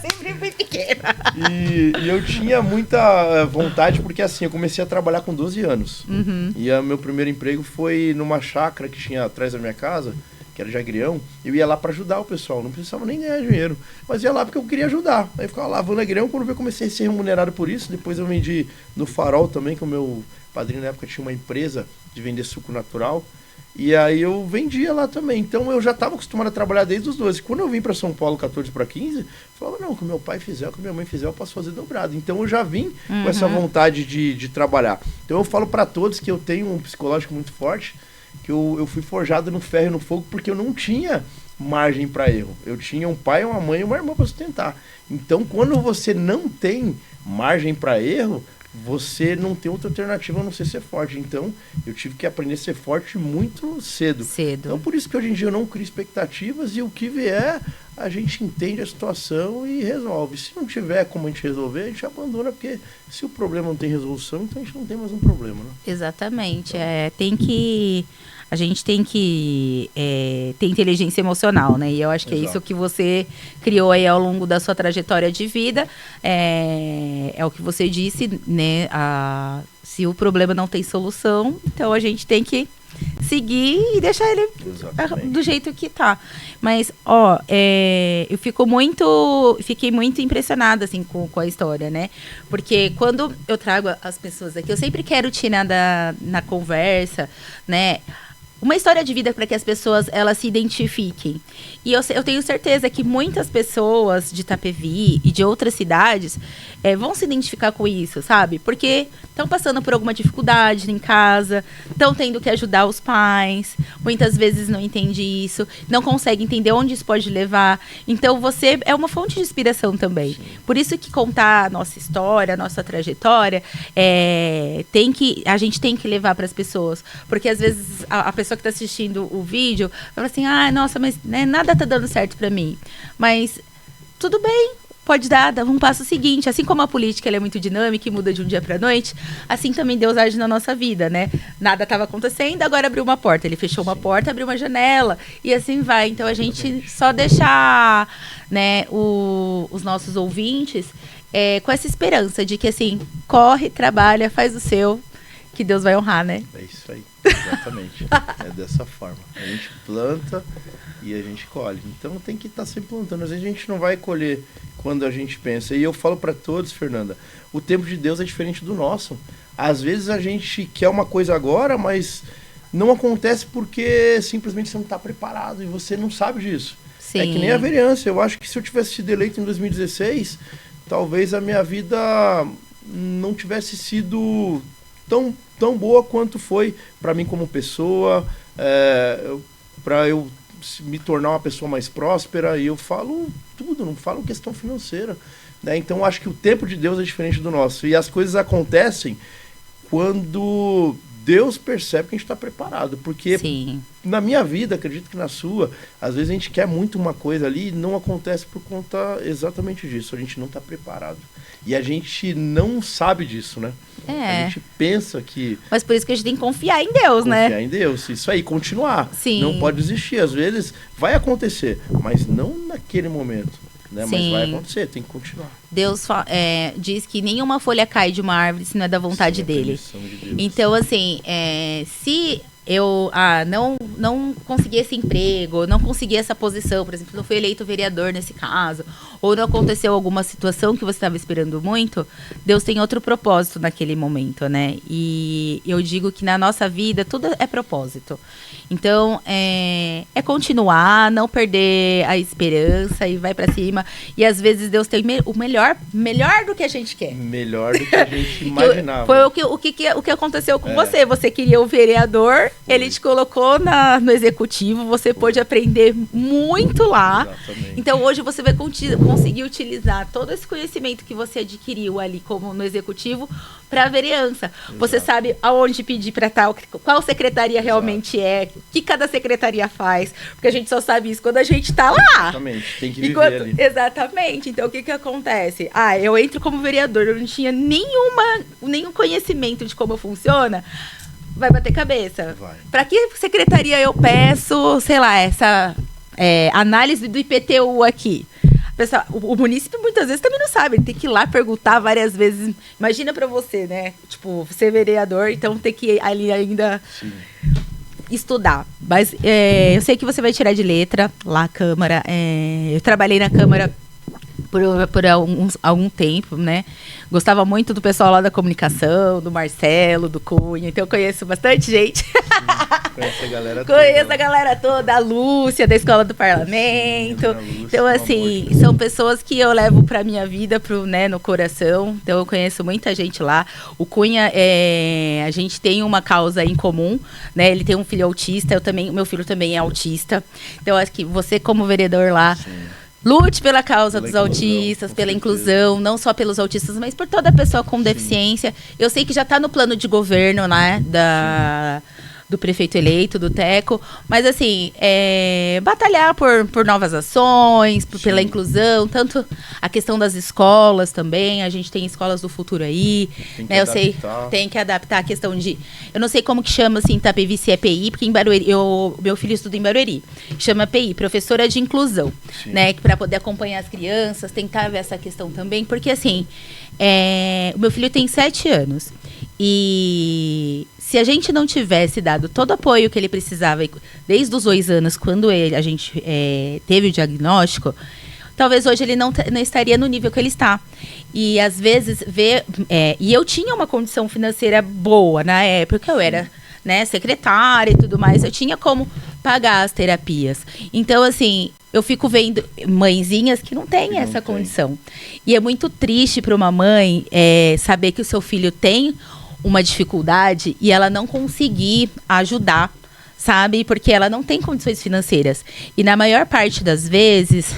sempre fui pequena. E eu tinha muita vontade, porque assim, eu comecei a trabalhar com 12 anos. E o meu primeiro emprego foi numa chácara que tinha atrás da minha casa, que era de agrião. Eu ia lá para ajudar o pessoal, não precisava nem ganhar dinheiro, mas ia lá porque eu queria ajudar. Aí eu ficava lavando agrião, quando eu comecei a ser remunerado por isso. Depois eu vendi no Farol também, que o meu padrinho na época tinha uma empresa de vender suco natural. E aí eu vendia lá também. Então eu já estava acostumado a trabalhar desde os 12. Quando eu vim para São Paulo, 14 para 15, eu falava, não, o que meu pai fizer, o que minha mãe fizer, eu posso fazer dobrado. Então eu já vim com essa vontade de trabalhar. Então eu falo para todos que eu tenho um psicológico muito forte, que eu fui forjado no ferro e no fogo, porque eu não tinha margem para erro. Eu tinha um pai, uma mãe e uma irmã para sustentar. Então quando você não tem margem para erro, você não tem outra alternativa a não ser forte. Então, eu tive que aprender a ser forte muito cedo. Então, por isso que hoje em dia eu não crio expectativas, e o que vier, a gente entende a situação e resolve. Se não tiver como a gente resolver, a gente abandona, porque se o problema não tem resolução, então a gente não tem mais um problema, né? Exatamente. A gente tem que ter inteligência emocional, né? E eu acho que é isso que você criou aí ao longo da sua trajetória de vida. É o que você disse, né? Se o problema não tem solução, então a gente tem que seguir e deixar ele do jeito que tá. Mas, eu fiquei muito impressionada, assim, com a história, né? Porque quando eu trago as pessoas aqui, eu sempre quero tirar na conversa, né, uma história de vida para que as pessoas elas se identifiquem. E eu tenho certeza que muitas pessoas de Itapevi e de outras cidades vão se identificar com isso, sabe? Porque estão passando por alguma dificuldade em casa, estão tendo que ajudar os pais, muitas vezes não entende isso, não consegue entender onde isso pode levar. Então, você é uma fonte de inspiração também. Por isso que contar a nossa história, a nossa trajetória, a gente tem que levar para as pessoas. Porque, às vezes, a pessoa que está assistindo o vídeo fala assim, nossa, mas nada tá dando certo para mim. Mas tudo bem. pode dar um passo seguinte. Assim como a política ela é muito dinâmica e muda de um dia para noite, assim também Deus age na nossa vida, né? Nada estava acontecendo, agora abriu uma porta. Ele fechou uma porta, abriu uma janela e assim vai. Então a gente só deixar, né, os nossos ouvintes com essa esperança de que assim, corre, trabalha, faz o seu, que Deus vai honrar, né? É isso aí, exatamente. É dessa forma. A gente planta e a gente colhe. Então tem que estar sempre plantando. Às vezes a gente não vai colher quando a gente pensa. E eu falo para todos, Fernanda, o tempo de Deus é diferente do nosso. Às vezes a gente quer uma coisa agora, mas não acontece porque simplesmente você não está preparado e você não sabe disso. Sim. É que nem a vereança. Eu acho que se eu tivesse sido eleito em 2016, talvez a minha vida não tivesse sido tão boa quanto foi para mim como pessoa, para eu me tornar uma pessoa mais próspera. E eu falo tudo, não falo questão financeira, né? Então eu acho que o tempo de Deus é diferente do nosso. E as coisas acontecem quando Deus percebe que a gente está preparado. Porque Sim. Na minha vida, acredito que na sua, às vezes a gente quer muito uma coisa ali e não acontece por conta exatamente disso. A gente não está preparado. E a gente não sabe disso, né? A gente pensa que... Mas por isso que a gente tem que confiar em Deus, né? Confiar em Deus, isso aí, continuar. Sim. Não pode desistir. Às vezes vai acontecer, mas não naquele momento, né? Mas vai acontecer, tem que continuar. Deus diz que nenhuma folha cai de uma árvore se não é da vontade dele. De Deus. Então, assim, se eu não consegui esse emprego, não consegui essa posição, por exemplo, não fui eleito vereador nesse caso, ou não aconteceu alguma situação que você estava esperando muito, Deus tem outro propósito naquele momento, né? E eu digo que na nossa vida tudo é propósito. Então, é continuar, não perder a esperança e vai pra cima. E às vezes Deus tem o melhor do que a gente quer. Melhor do que a gente imaginava. Foi o que aconteceu com você. Você queria o vereador, ele te colocou no executivo, você pôde aprender muito lá. Exatamente. Então hoje você vai conseguir utilizar todo esse conhecimento que você adquiriu ali como no executivo para a vereança. Exato. Você sabe aonde pedir para tal, qual secretaria realmente é, o que cada secretaria faz, porque a gente só sabe isso quando a gente tá lá. Exatamente, tem que viver ali. Exatamente. Então o que acontece? Eu entro como vereador, eu não tinha nenhum conhecimento de como funciona. Vai bater cabeça. Para que secretaria eu peço, sei lá, essa análise do IPTU aqui? Pessoal, o município muitas vezes também não sabe, ele tem que ir lá perguntar várias vezes. Imagina pra você, né? Tipo, ser vereador, então tem que ir ali ainda estudar. Mas eu sei que você vai tirar de letra lá a Câmara. Eu trabalhei na Câmara por algum tempo, né? Gostava muito do pessoal lá da comunicação, do Marcelo, do Cunha. Então eu conheço bastante gente. Conheço a galera toda. Conheço a galera toda, a Lúcia, da Escola do Parlamento. Lúcia, então, assim, são pessoas que eu levo pra minha vida, no coração. Então, eu conheço muita gente lá. O Cunha, a gente tem uma causa em comum, né? Ele tem um filho autista, meu filho também é autista. Então, acho que você, como vereador lá, lute pela causa dos autistas, pela inclusão, não só pelos autistas, mas por toda pessoa com deficiência. Eu sei que já está no plano de governo, né, do prefeito eleito, do Teco, mas assim, batalhar por novas ações, pela inclusão, tanto a questão das escolas também, a gente tem escolas do futuro aí, né, eu sei, tem que adaptar a questão de, eu não sei como que chama assim, Itapevi, se é PI, porque em Barueri, meu filho estuda em Barueri, chama PI, professora de inclusão, né, para poder acompanhar as crianças, tentar ver essa questão também, porque assim, o meu filho tem 7 anos, e se a gente não tivesse dado todo o apoio que ele precisava, desde os 2 anos, quando a gente teve o diagnóstico, talvez hoje ele não estaria no nível que ele está. E às vezes, e eu tinha uma condição financeira boa na época, eu era, né, secretária e tudo mais, eu tinha como pagar as terapias. Então, assim, eu fico vendo mãezinhas que não têm essa condição. E é muito triste para uma mãe saber que o seu filho tem uma dificuldade e ela não conseguir ajudar, sabe? Porque ela não tem condições financeiras. E na maior parte das vezes,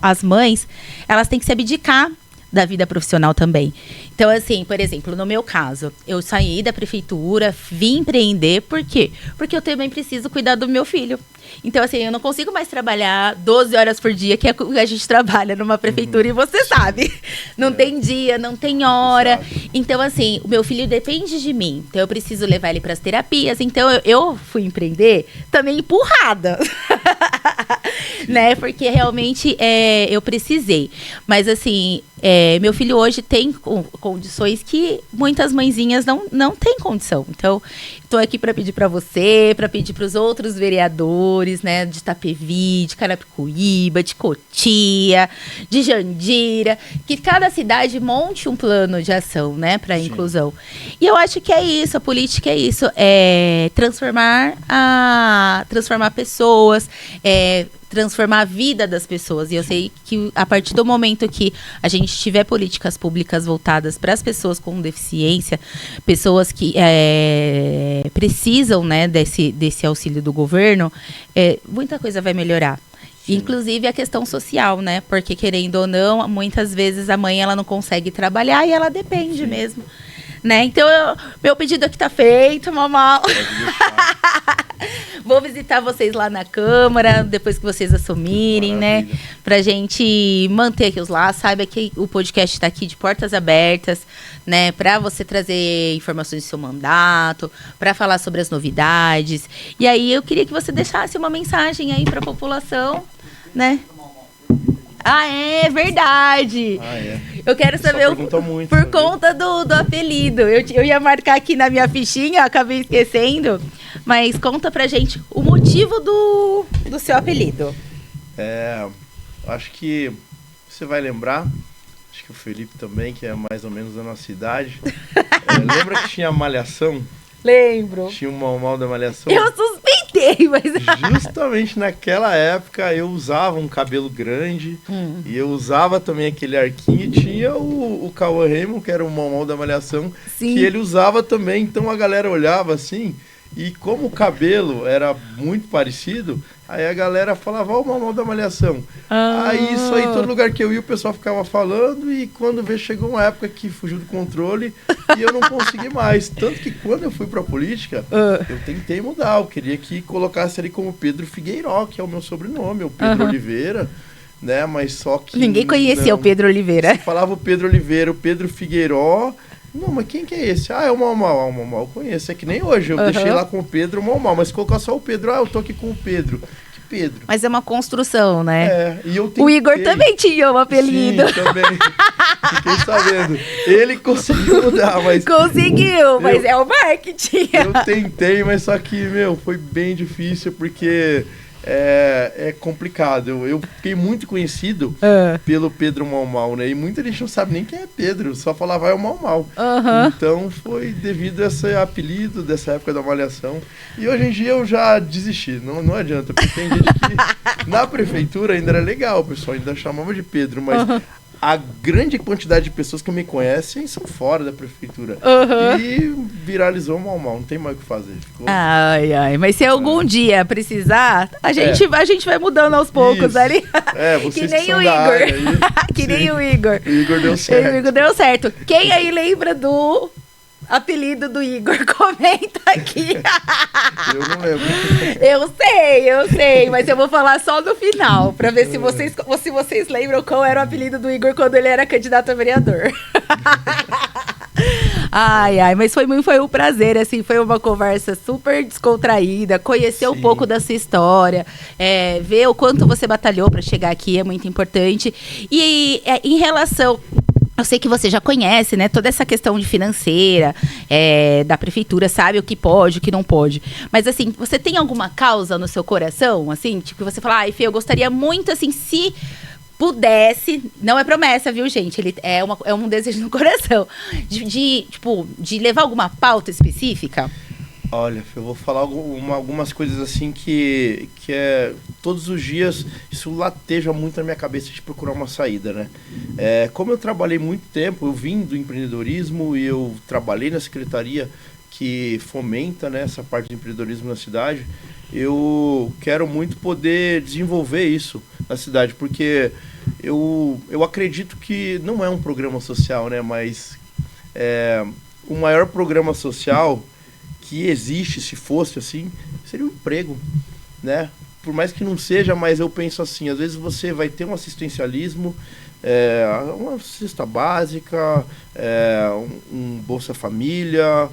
as mães, elas têm que se abdicar da vida profissional também. Então, assim, por exemplo, no meu caso, eu saí da prefeitura, vim empreender, por quê? Porque eu também preciso cuidar do meu filho. Então, assim, eu não consigo mais trabalhar 12 horas por dia, que é o que a gente trabalha numa prefeitura, e você sabe. Não tem dia, não tem hora. Exato. Então, assim, o meu filho depende de mim. Então, eu preciso levar ele para as terapias. Então, eu fui empreender também empurrada. Né? Porque realmente eu precisei. Mas, assim, meu filho hoje tem condições que muitas mãezinhas não têm condição. Então, estou aqui para pedir para você, para pedir para os outros vereadores, né, de Itapevi, de Carapicuíba, de Cotia, de Jandira, que cada cidade monte um plano de ação, né, para a inclusão. E eu acho que é isso, a política é isso, transformar pessoas, transformar a vida das pessoas. E eu sei que a partir do momento que a gente tiver políticas públicas voltadas para as pessoas com deficiência, pessoas que precisam, né, desse auxílio do governo, muita coisa vai melhorar. Sim. Inclusive a questão social, né? Porque, querendo ou não, muitas vezes a mãe ela não consegue trabalhar e ela depende mesmo. Né? Então, meu pedido aqui tá feito, mamãe. Vou visitar vocês lá na Câmara, depois que vocês assumirem, né? Pra gente manter aqui os laços. Saiba que o podcast tá aqui de portas abertas, né? Pra você trazer informações do seu mandato, pra falar sobre as novidades. E aí, eu queria que você deixasse uma mensagem aí pra população, né? Ah, é verdade. Eu quero saber por conta do apelido. Eu ia marcar aqui na minha fichinha, acabei esquecendo. Mas conta pra gente o motivo do seu apelido. Acho que você vai lembrar, acho que o Felipe também, que é mais ou menos da nossa idade. Lembra que tinha Malhação? Lembro. Tinha o Mal da Malhação. Eu suspeitei, mas... Justamente naquela época eu usava um cabelo grande e eu usava também aquele arquinho e tinha o Cauã Raymond, que era o Mal da Malhação, Sim. que ele usava também. Então a galera olhava assim e como o cabelo era muito parecido, aí a galera falava, ó, o Mal da Malhação. Aí isso aí, todo lugar que eu ia o pessoal ficava falando e quando veio chegou uma época que fugiu do controle e eu não consegui mais. Tanto que quando eu fui pra política, eu tentei mudar. Eu queria que colocasse ali como Pedro Figueiró, que é o meu sobrenome, o Pedro Oliveira, né? Mas só que... Ninguém conhecia o Pedro Oliveira. Você falava o Pedro Oliveira, o Pedro Figueiró... Não, mas quem que é esse? É o Mal. O Mal eu conheço. É que nem hoje. Eu deixei lá com o Pedro, o Mal. Mas se colocar só o Pedro, eu tô aqui com o Pedro. Que Pedro? Mas é uma construção, né? E eu tentei. O Igor também tinha um apelido. Sim, também. Fiquei sabendo. Ele conseguiu mudar, mas... Conseguiu, mas é o marketing. Eu tentei, mas só que, foi bem difícil, porque... É complicado. Eu fiquei muito conhecido pelo Pedro Mal, né? E muita gente não sabe nem quem é Pedro, só falava é o Mal. Então foi devido a esse apelido dessa época da Malhação. E hoje em dia eu já desisti, não adianta, porque tem gente que na prefeitura ainda era legal, o pessoal ainda chamava de Pedro, mas a grande quantidade de pessoas que me conhecem são fora da prefeitura. E viralizou o Mal, não tem mais o que fazer. Ficou... Mas se algum dia precisar, a gente vai mudando aos poucos. Isso. Ali. Vocês que nem que o Igor. Que nem o Igor. O Igor deu certo. O Igor deu certo. Quem aí lembra do apelido do Igor? Comenta aqui. Eu não lembro. Eu sei, mas eu vou falar só no final, pra ver se vocês lembram qual era o apelido do Igor quando ele era candidato a vereador. Mas foi um prazer, assim, foi uma conversa super descontraída, conhecer um pouco da sua história, ver o quanto você batalhou pra chegar aqui, é muito importante. E em relação... Eu sei que você já conhece, né, toda essa questão de financeira, da prefeitura, sabe o que pode, o que não pode. Mas, assim, você tem alguma causa no seu coração, assim? Tipo, você fala, Fê, eu gostaria muito, assim, se pudesse... Não é promessa, viu, gente? Ele é um desejo no coração. De levar alguma pauta específica? Olha, eu vou falar algumas coisas assim que todos os dias isso lateja muito na minha cabeça de procurar uma saída, né? Como eu trabalhei muito tempo, eu vim do empreendedorismo e eu trabalhei na secretaria que fomenta, né, essa parte de empreendedorismo na cidade, eu quero muito poder desenvolver isso na cidade, porque Eu acredito que não é um programa social, né? Mas o maior programa social que existe, se fosse assim, seria o emprego, né? Por mais que não seja, mas eu penso assim, às vezes você vai ter um assistencialismo, uma cesta básica, um Bolsa Família,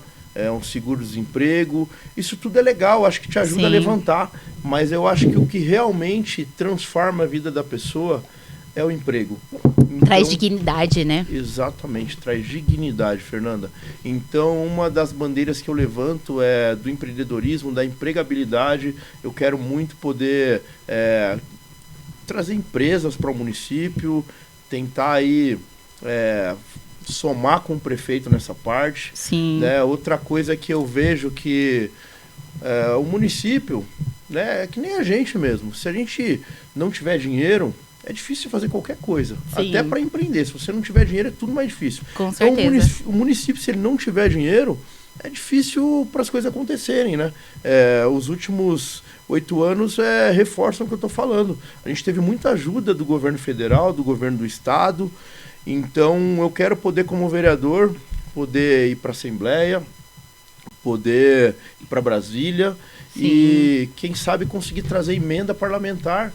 um seguro-desemprego, isso tudo é legal, acho que te ajuda a levantar, mas eu acho que o que realmente transforma a vida da pessoa é o emprego. Então, traz dignidade, né? Exatamente, traz dignidade, Fernanda. Então, uma das bandeiras que eu levanto é do empreendedorismo, da empregabilidade. Eu quero muito poder trazer empresas para o município, tentar aí somar com o prefeito nessa parte. Sim. Né? Outra coisa que eu vejo que o município, né, é que nem a gente mesmo. Se a gente não tiver dinheiro, é difícil fazer qualquer coisa. Sim. Até para empreender. Se você não tiver dinheiro, é tudo mais difícil. Com certeza. Então, o município, se ele não tiver dinheiro, é difícil para as coisas acontecerem, né? Os últimos 8 anos reforçam o que eu estou falando. A gente teve muita ajuda do governo federal, do governo do estado. Então, eu quero poder, como vereador, poder ir para a Assembleia, poder ir para Brasília. Sim. E, quem sabe, conseguir trazer emenda parlamentar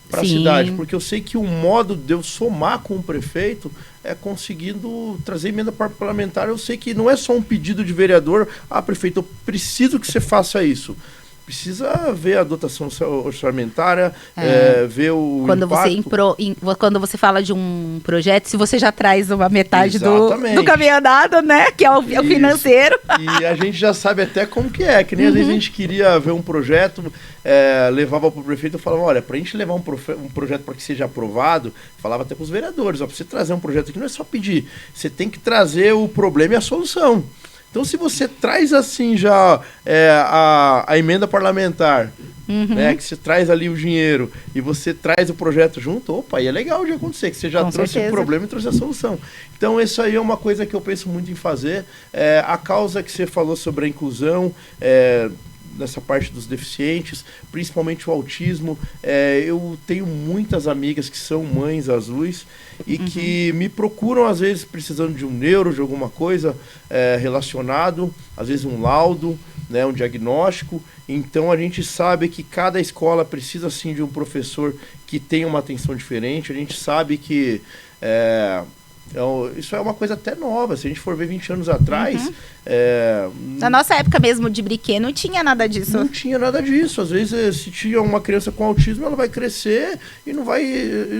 para a cidade, porque eu sei que o modo de eu somar com o prefeito é conseguindo trazer emenda parlamentar. Eu sei que não é só um pedido de vereador, prefeito, eu preciso que você faça isso. Precisa ver a dotação orçamentária, ver o impacto. Quando você fala de um projeto, se você já traz uma metade do caminho andado, né? Que é o financeiro. E a gente já sabe até como que é. Que nem às vezes a gente queria ver um projeto, levava para o prefeito e falava, olha, para a gente levar um projeto para que seja aprovado, falava até para os vereadores, para você trazer um projeto aqui não é só pedir, você tem que trazer o problema e a solução. Então, se você traz assim já a emenda parlamentar, né, que você traz ali o dinheiro e você traz o projeto junto, aí é legal de acontecer, que você já trouxe o problema e trouxe a solução. Então, isso aí é uma coisa que eu penso muito em fazer. A causa que você falou sobre a inclusão, nessa parte dos deficientes, principalmente o autismo, eu tenho muitas amigas que são mães azuis e que me procuram às vezes precisando de um neuro, de alguma coisa relacionado, às vezes um laudo, né, um diagnóstico. Então a gente sabe que cada escola precisa sim de um professor que tenha uma atenção diferente. A gente sabe que isso é uma coisa até nova. Se a gente for ver 20 anos atrás... Na nossa época mesmo de brinquedo, não tinha nada disso. Não tinha nada disso. Às vezes, se tinha uma criança com autismo, ela vai crescer e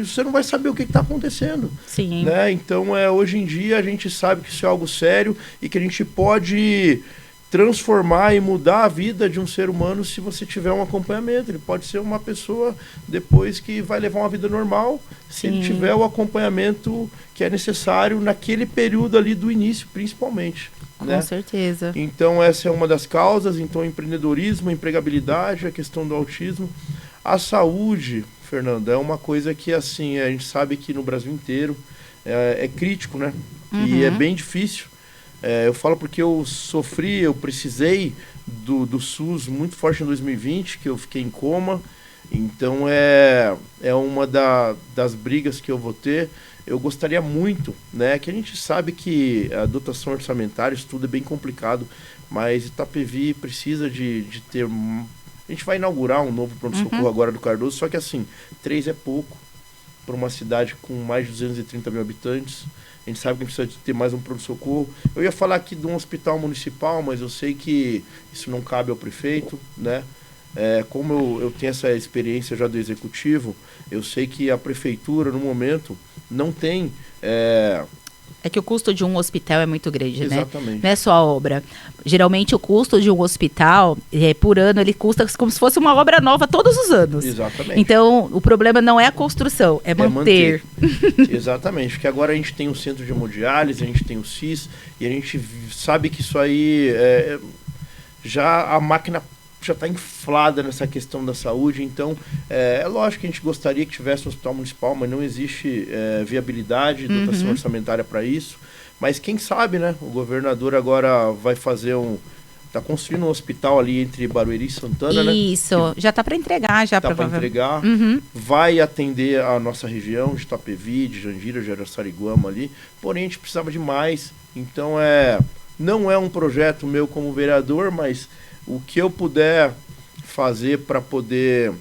você não vai saber o que está acontecendo. Sim. Né? Então, hoje em dia, a gente sabe que isso é algo sério e que a gente pode transformar e mudar a vida de um ser humano se você tiver um acompanhamento. Ele pode ser uma pessoa depois que vai levar uma vida normal, se ele tiver o acompanhamento que é necessário naquele período ali do início, principalmente. Com certeza. Então, essa é uma das causas. Então, o empreendedorismo, a empregabilidade, a questão do autismo. A saúde, Fernanda, é uma coisa que, assim, a gente sabe que no Brasil inteiro é crítico, né? E é bem difícil. Eu falo porque eu precisei do SUS muito forte em 2020, que eu fiquei em coma. Então, é uma das brigas que eu vou ter. Eu gostaria muito, né, que a gente sabe que a dotação orçamentária, isso tudo é bem complicado, mas Itapevi precisa de ter... A gente vai inaugurar um novo pronto-socorro agora do Cardoso, só que assim, 3 é pouco para uma cidade com mais de 230 mil habitantes. A gente sabe que precisa ter mais um pronto-socorro. Eu ia falar aqui de um hospital municipal, mas eu sei que isso não cabe ao prefeito, né? Como eu tenho essa experiência já do executivo, eu sei que a prefeitura, no momento, não tem... É que o custo de um hospital é muito grande, né? Exatamente. Não é só a obra. Geralmente, o custo de um hospital, por ano, ele custa como se fosse uma obra nova todos os anos. Exatamente. Então, o problema não é a construção, é manter. Exatamente, porque agora a gente tem o centro de hemodiálise, a gente tem o CIS, e a gente sabe que isso aí, já a máquina já está inflada nessa questão da saúde. Então, é lógico que a gente gostaria que tivesse um hospital municipal, mas não existe viabilidade, dotação orçamentária para isso. Mas quem sabe, né? O governador agora vai fazer Tá construindo um hospital ali entre Barueri e Santana, né? Isso, já tá para entregar, já Tá para provavelmente. entregar. Uhum. Vai atender a nossa região de Itapevi, de Jandira, de Araçariguama ali. Porém, a gente precisava de mais. Então, não é um projeto meu como vereador, mas o que eu puder fazer para poder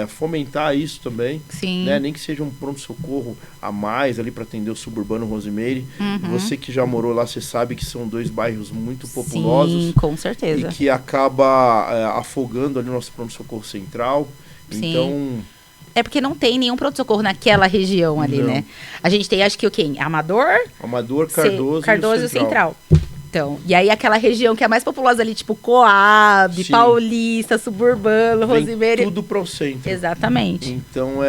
fomentar isso também, Sim. né? Nem que seja um pronto-socorro a mais ali para atender o suburbano Rosemary. Uhum. Você que já morou lá, você sabe que são 2 bairros muito populosos. Sim, com certeza. E que acaba afogando ali o nosso pronto-socorro central. Sim. Então... É porque não tem nenhum pronto-socorro naquela região ali, Não. né? A gente tem, acho que o quê? Amador, Cardoso e o Central. Então, e aí aquela região que é mais populosa ali, tipo Coab, Sim. Paulista, Suburbano, Vem Rosemary. tudo para o centro. Exatamente. Então,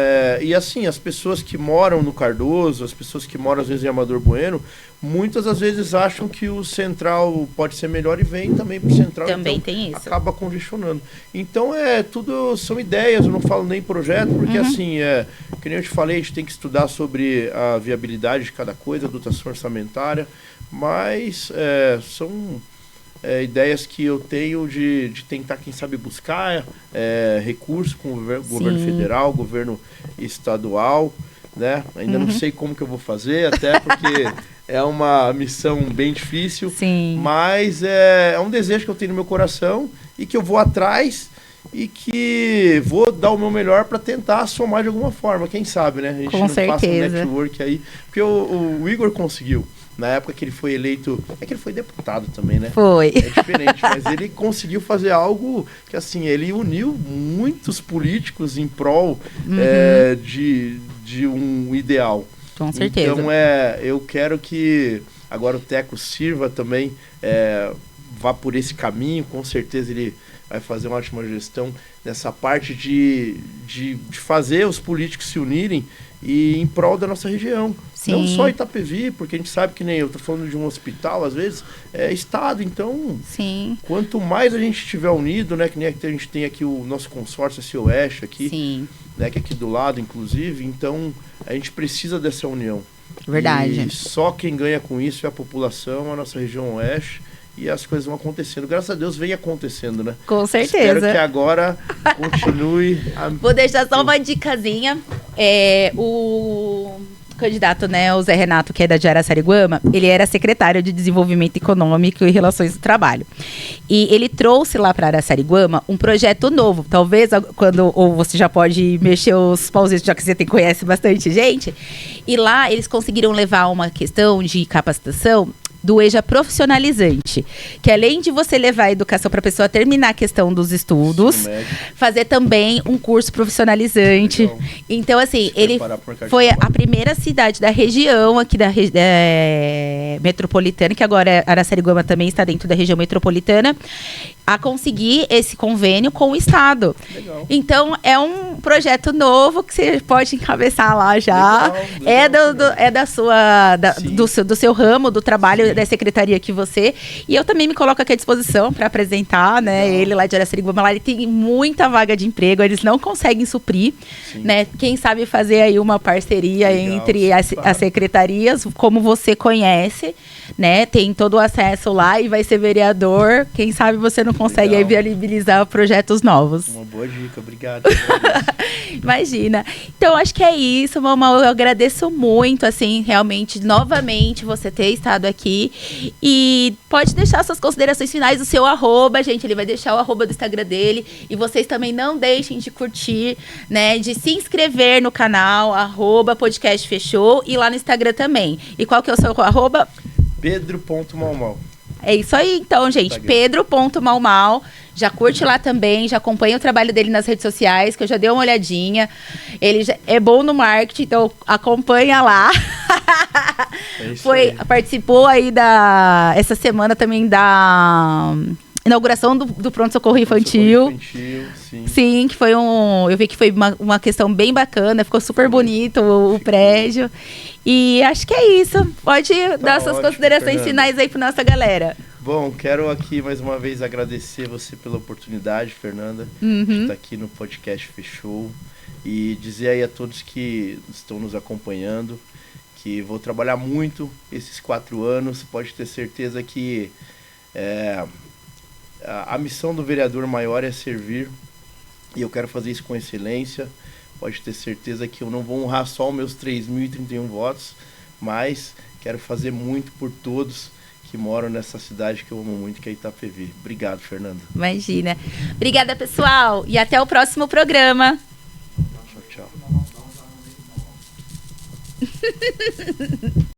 e assim, as pessoas que moram no Cardoso, as pessoas que moram às vezes em Amador Bueno, muitas às vezes acham que o Central pode ser melhor e vem também pro Central. Também então, tem isso. Acaba congestionando. Então, tudo são ideias, eu não falo nem projeto, porque assim, que nem eu te falei, a gente tem que estudar sobre a viabilidade de cada coisa, a dotação orçamentária, mas são ideias que eu tenho de tentar, quem sabe, buscar recursos com o governo federal, governo estadual, né? Ainda não sei como que eu vou fazer, até porque é uma missão bem difícil, Sim. mas é um desejo que eu tenho no meu coração e que eu vou atrás e que vou dar o meu melhor para tentar somar de alguma forma, quem sabe, né? A gente Com não faça um certeza. network aí, porque o Igor conseguiu. Na época que ele foi eleito... É que ele foi deputado também, né? Foi. É diferente, mas ele conseguiu fazer algo que, assim, ele uniu muitos políticos em prol de um ideal. Com certeza. Então, eu quero que agora o Teco sirva também, vá por esse caminho. Com certeza ele vai fazer uma ótima gestão nessa parte de fazer os políticos se unirem e em prol da nossa região. Sim. Não só Itapevi, porque a gente sabe que nem eu tô falando de um hospital, às vezes, estado. Então, Sim. quanto mais a gente estiver unido, né, que nem a gente tem aqui o nosso consórcio, esse Oeste aqui, Sim. né, que é aqui do lado, inclusive, então a gente precisa dessa união. Verdade. E só quem ganha com isso é a população, a nossa região Oeste, e as coisas vão acontecendo. Graças a Deus vem acontecendo, né? Com certeza. Espero que agora continue. Vou deixar só uma dicasinha. O candidato, né, o Zé Renato, que é da de Araçariguama, ele era secretário de Desenvolvimento Econômico e Relações do Trabalho. E ele trouxe lá para Araçariguama um projeto novo. Talvez ou você já pode mexer os pauzinhos, já que você conhece bastante gente. E lá eles conseguiram levar uma questão de capacitação do EJA profissionalizante, que além de você levar a educação para a pessoa terminar a questão dos estudos, fazer também um curso profissionalizante. Legal. Então, assim, ele foi foi a primeira cidade da região, aqui da metropolitana, que agora Araçariguama também está dentro da região metropolitana, a conseguir esse convênio com o Estado. Legal. Então, é um projeto novo que você pode encabeçar lá já. Do seu ramo, do trabalho da secretaria que você... E eu também me coloco aqui à disposição para apresentar, né? Legal. Ele lá de Araçariguama, lá ele tem muita vaga de emprego, eles não conseguem suprir, né? Quem sabe fazer aí uma parceria Legal, entre as secretarias, como você conhece, né? Tem todo o acesso lá e vai ser vereador. Quem sabe você não consegue aí viabilizar projetos novos. Uma boa dica, obrigado. Imagina. Então, acho que é isso, Mamão. Eu agradeço muito, assim, realmente, novamente, você ter estado aqui. E pode deixar suas considerações finais, o seu arroba, gente. Ele vai deixar o arroba do Instagram dele. E vocês também não deixem de curtir, né? De se inscrever no canal, arroba podcast fechou. E lá no Instagram também. E qual que é o seu arroba? Pedro.malmal. É isso aí, então, gente. Pedro.malmal. Já curte lá também, já acompanha o trabalho dele nas redes sociais, que eu já dei uma olhadinha. Ele é bom no marketing, então acompanha lá. Participou aí essa semana também da inauguração do Pronto-Socorro Infantil. Sim, que foi eu vi que foi uma questão bem bacana, ficou super bonito o prédio. E acho que é isso. Pode dar suas considerações finais aí para nossa galera. Bom, quero aqui mais uma vez agradecer você pela oportunidade, Fernanda, de estar aqui no podcast Fechou. E dizer aí a todos que estão nos acompanhando que vou trabalhar muito esses 4 anos. Pode ter certeza que A missão do vereador maior é servir, e eu quero fazer isso com excelência. Pode ter certeza que eu não vou honrar só os meus 3.031 votos, mas quero fazer muito por todos que moram nessa cidade que eu amo muito, que é Itapevi. Obrigado, Fernanda. Imagina. Obrigada, pessoal, e até o próximo programa. Tchau, tchau.